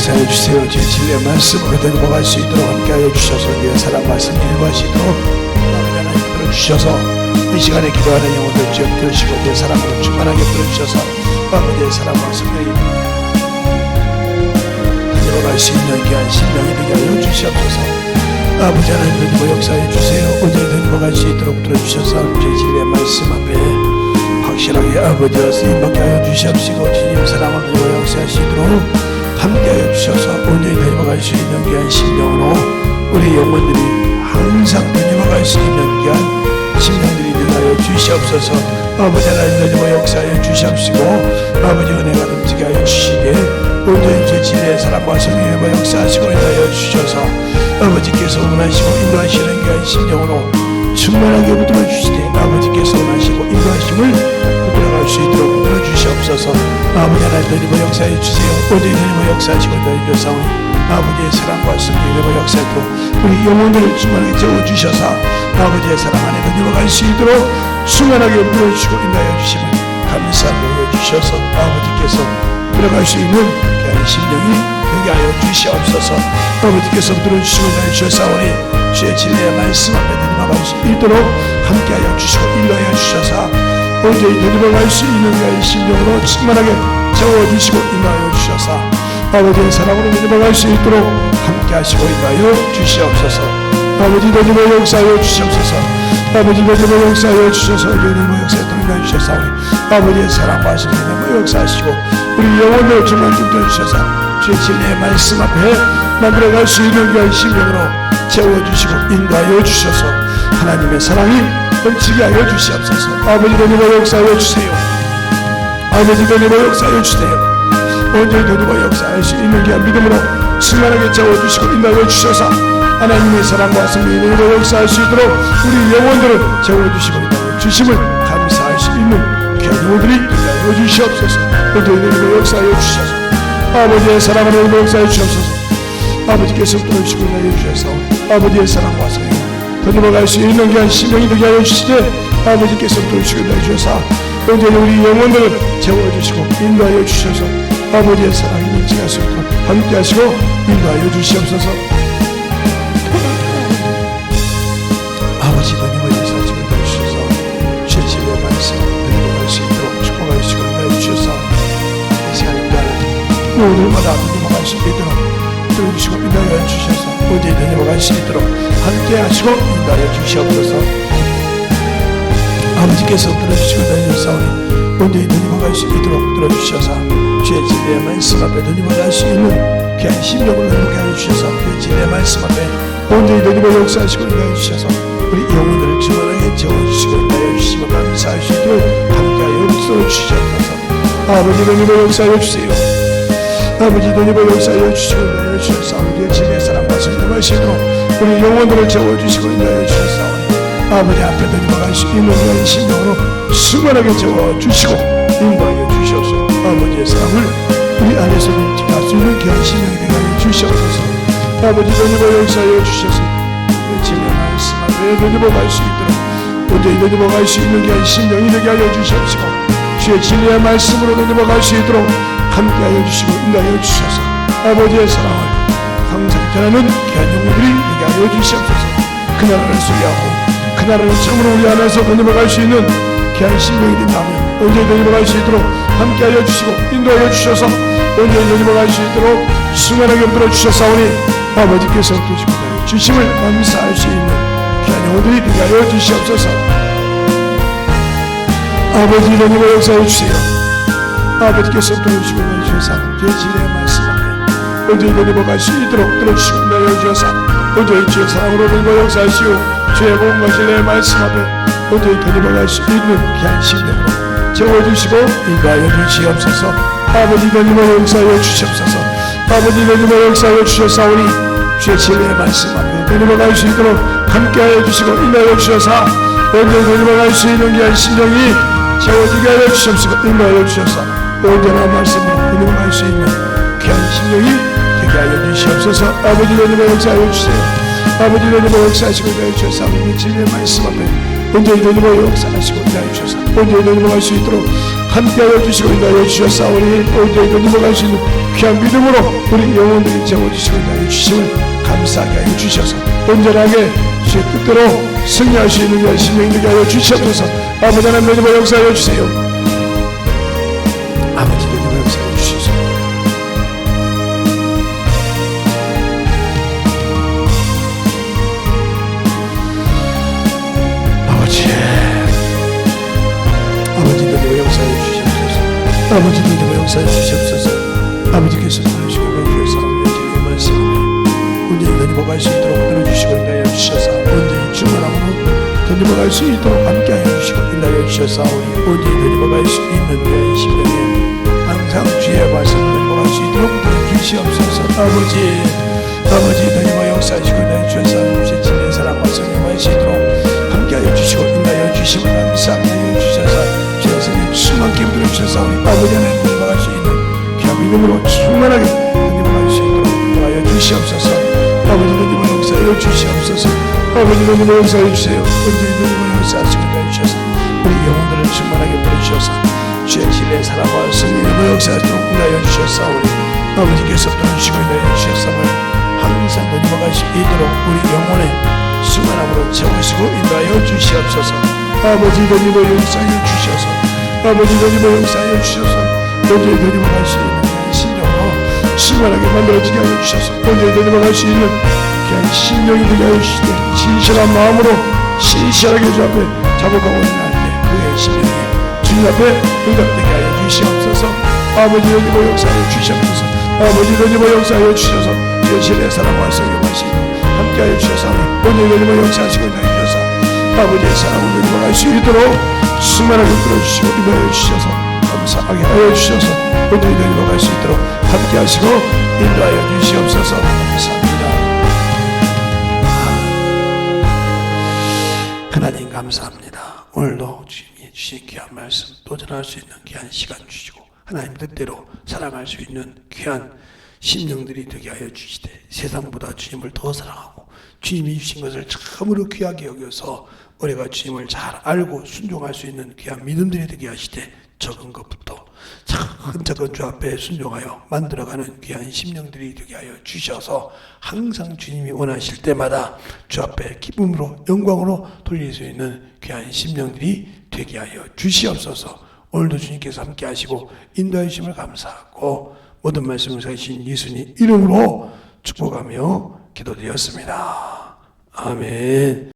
역사해 주세요. 제 진리의 말씀으로 넘어갈 수 있도록 함께하여 주셔서 주의 사랑 말씀 일부하시도록 아버지 하나님 들어주셔서 이 시간에 기도하는 영혼들 주여 들으시고 주의 사랑으로 충만하게 들어주셔서 아버지의 사랑 말씀을 넘어갈 수 있는 귀한 심령이 되게 하여 주시옵소서. 아버지 하나님 들고 역사해 주세요. 오늘도 넘어갈 수 있도록 들어주셔서 주의 진리의 말씀 앞에 확실하게 아버지와 쓰임받게 하여 주시옵시고 주님 사랑을 들고 역사하시도록 함께하여 주셔서 온전히 되어갈 수 있는 귀한 심령으로 우리 영혼들이 항상 되어갈 수 있는 귀한 심령들이 되어가여 주시옵소서. 아버지 하나님 되어 역사하여 주시옵시고 아버지 은혜가 넘치게 하여 주시기에 온전히 제 진리의 사랑과 성령의 역사하시고 인도하여 주셔서 아버지께서 원하시고 인도하시는 귀한 심령으로 충만하게 붙들어 주시되 아버지께서 원하시고 인도하심을 붙들어갈 수 있도록 붙들어 주시옵소서. 아버지 하나님 되어 역사해 주세요. 온전히 되어 역사하시고 인도하여 주사오니 아버지의 사랑과 성령의 역사도 우리 영혼들을 충만하게 채워주셔서 아버지의 사랑 안에 들어갈 수 있도록 충만하게 물어주시고 인도하여 주심을 감사하게 여겨주셔서 아버지께서 들어갈 수 있는 귀한 심령이 되게 하여 주시옵소서. 아버지께서 들어주시고 인도하여 주셨사오니 주의 진리의 말씀 앞에 들어갈 수 있도록 함께하여 주시고 인도하여 주셔서 온전히 들어갈 수 있는 귀한 심령으로 충만하게 채워주시고 인도하여 주셔서 아버지의 사랑으로 들어갈 수 있도록 함께 하시고 인도하여 주시옵소서. 아버지 되님을 역사하여 주시옵소서. 아버지 하나님의 역사하여 주셔서 하나님의 역사에 동행하여 주셔서 아버지의 사랑 말씀에 너무 역사하시고 우리 영혼을 중간중간 주셔서 주의 진리의 말씀 앞에 만들어갈 수 있는 귀한 심령으로 채워주시고 인도하여 주셔서 하나님의 사랑이 넘치게 하여 주시옵소서. 아버지 하나님의 역사하여 주세요. 아버지 하나님의 역사하여 주세요. 언제 하나님의 역사할 수 있는 귀한 믿음으로 승만하게 채워주시고 인도하여 주셔서 하나님의 사랑과 승리의 능력으로 역사할 수 있도록 우리 영혼들을 채워주시고 인도하여 주심을 감사할 수 있는 귀한 영혼들이 인도하여 주시옵소서. 언제 하나님의 역사하여 주셔서 아버지의 사랑으로 인도하여 역사해 주옵소서. 아버지께서 들어주시고 인도하여 주셔서 아버지의 사랑과 승리 더 넘어갈 수 있는 귀한 심령이 되게 하여 주시되 아버지께서 들어주시고 인도하여 주셔서 언제 우리 영혼들을 채워주시고 인도하여 주셔서 아버지의 사랑이 넘치게 할 수 있도록 함께 하시고 인도하여 주시옵소서. 아버지 하나님의 역사하시고 인도하여 주셔서 주의 진리의 말씀 넘어갈 수 있도록 축복하여 주시고 인도하여 주셔서 이 시간 인도하는 모두마다 넘어갈 수 있도록 들어주시고 인도하여 주셔서 언제 넘어갈 수 있도록 함께 하시고 인도하여 주시옵소서. 아버지께서 들어주시고 인도하여 주셔서 언제 넘어갈 수 있도록 들어주셔서 주의 진리의 말씀 앞에 넘어갈 수 있는 귀한 심령을 넘게 하여 주셔서 주의 진리의 말씀 앞에 언제 넘어 역사하시고 인도하여 주셔서 우리 영혼들을 주만하게 채워주시고 인도하여 주시고 감사할 수 있도록 함께하여 주시옵소서. 아버지 넘어 역사하여 주세요. 아버지 넘어 역사하여 주시고 인도하여 주셔서 우리의 진리의 사랑과 성령을 시도록 우리 영혼들을 채워주시고 인도하여 주셔서 아버지 앞에 넘어갈 수 있는 귀한 심령으로 수많게 채워주시고 인도하여 주시옵소서. 아버지의 사랑을 우리 안에서 넘치게 할 수 있는 귀한 심령이 되게 하여 주시옵소서. 아버지 넘어 역사하여 주셔서 우리 진리의 말씀 앞에 넘어갈 수 있도록 언제 넘어갈 수 있는 귀한 심령이 되게 하여 주시옵시고 주의 진리의 말씀으로 넘어갈 수 있도록 함께하여 주시고 인도하여 주셔서 아버지의 사랑을 항상 전하는 귀한 영혼들이 되게 하여 주시옵소서. 그 나라를 소유하고 그 나라를 참으로 우리 안에서 넘어갈 수 있는 귀한 심령이 된다면 언제 넘어갈 수 있도록 함께하여 주시고 인도하여 주셔서 언제 넘어갈 수 있도록 수많게 들어주셨사오니 아버지께서 도시고 주심을 감사할 수 있는 귀한 영혼들이 되게 하여 주시옵소서. 아버지 하나님의 역사해 주세요. 아버지께서 도시고 주셔서 주의 진리의 말씀 앞에 언제 넘어갈 수 있도록 들어주시고 인도하여 주셔서 언제 주의 사랑으로 넘어 역사하시오 주의 몸과 진리의 말씀 앞에 언제 넘어갈 수 있는 귀한 심령으로 채워주시고 인도하여 주시옵소서. 아버지 하나님의 역사하여 주시옵소서. 아버지 하나님의 역사하여 주셨사오니 주의 진리의 말씀 앞에 넘어갈 수 있도록 함께하여 주시고 인도하여 주셔서 언제 넘어갈 수 있는 귀한 심령이 채워지게 하여 주시옵소서. 인도하여 주셔서 언제나 말씀으로 넘어갈 수 있는 귀한 심령이 되게 하여 주시옵소서. 아버지 하나님의 역사하여 주세요. 아버지 하나님의 역사하시고 인도하여 주셔서 아버지 진리의 말씀 앞에 언제 하나님의 역사하시고 인도하여 주셔서 언제 넘어갈 수 있도록 함께하여 주시고 인도하여 주셨사오니 언제 넘어갈 수 있는 귀한 믿음으로 우리 영혼들이 채워주시고 인도하여 주심을 감사하게 하여 주셔서 온전하게 주의 뜻대로 승리할 수 있는 귀한 심령이 되게 하여 주시옵소서. 아버지 하나님의 역사하여 주세요. 아버지 하나님의 역사하여 주셔서 아버지 하나님의 역사해 주시옵소서. 아버지 하나님의 역사해 주시옵소서. 아버지께서 들으시고 주셔서 진리의 말씀을 언제 넘어갈 수 있도록 들어주시고 인도하여 주셔서 언제 주만함으로 넘어갈 수 있도록 함께하여 주시고 인도하여 주셔서 언제 넘어갈 수 있는 귀한 심령에 항상 주의 말씀을 넘어갈 수 있도록 들어주시옵소서. 아버지 하나님의 역사하시고 인도하여 주셔서 주의 진리의 사랑과 성령을 시도록 함께하여 주시고 인도하여 주시고 감사하여 주셔서 주의 충만케 힘들어 주셔서 아버지 하나님 넘어갈 수 있는 귀한 믿음으로 충만하게 넘어갈 수 있도록 인도하여 주시옵소서. 아버지 하나님의 역사하여 주시옵소서. 아버지 하나님의 역사해 주세요. 언제 하나님의 역사하시고 인도하여 주셔서 우리 영혼들을 충만하게 부어주셔서 주의 진리의 사랑과 성령의 역사하도록 인도하여 주셨사오니 아버지께서 도와주시고 인도하여 주셨사오니 항상 넘어갈 수 있도록 우리 영혼의 수만함으로 채우시고 인도하여 주시옵소서. 아버지 하나님의 역사하여 주셔서 아버지 하나님의 역사하여 주셔서 언제 넘어갈 수 있는 심령으로 수만하게 만들어지게 하여 주셔서 언제 넘어갈 수 있는 귀한 심령이 되게 하여 주시되 진실한 마음으로 신실하게 주 앞에 자복하고 있는 때 그의 심령이 주님 앞에 응답되게 하여 주시옵소서. 아버지 여기고 역사하여 주시옵소서. 아버지 여기고 역사하여 주셔서 여신의 사랑과 성경하시고 함께하여 주셔서 오늘 여기고 역사하시고 있는 주셔서 아버지의 사랑을 누려갈 수 있도록 수많은 것들을 주시고 인도하여 주셔서 감사하게 하여 주셔서 오늘 누려갈 수 있도록 함께하시고 인도하여 주시옵소서. 감사합니다. 하나님 감사합니다. 오늘도 주님이 주신 귀한 말씀 도전할 수 있는 귀한 시간 주시고 하나님 뜻대로 사랑할 수 있는 귀한 심령들이 되게 하여 주시되 세상보다 주님을 더 사랑하고 주님이 주신 것을 참으로 귀하게 여겨서 우리가 주님을 잘 알고 순종할 수 있는 귀한 믿음들이 되게 하시되 적은 것부터 차근차근 주 앞에 순종하여 만들어가는 귀한 심령들이 되게 하여 주셔서 항상 주님이 원하실 때마다 주 앞에 기쁨으로 영광으로 돌릴 수 있는 귀한 심령들이 되게 하여 주시옵소서. 오늘도 주님께서 함께 하시고 인도해 주심을 감사하고 모든 말씀을 사신 예수님 이름으로 축복하며 기도드렸습니다. 아멘.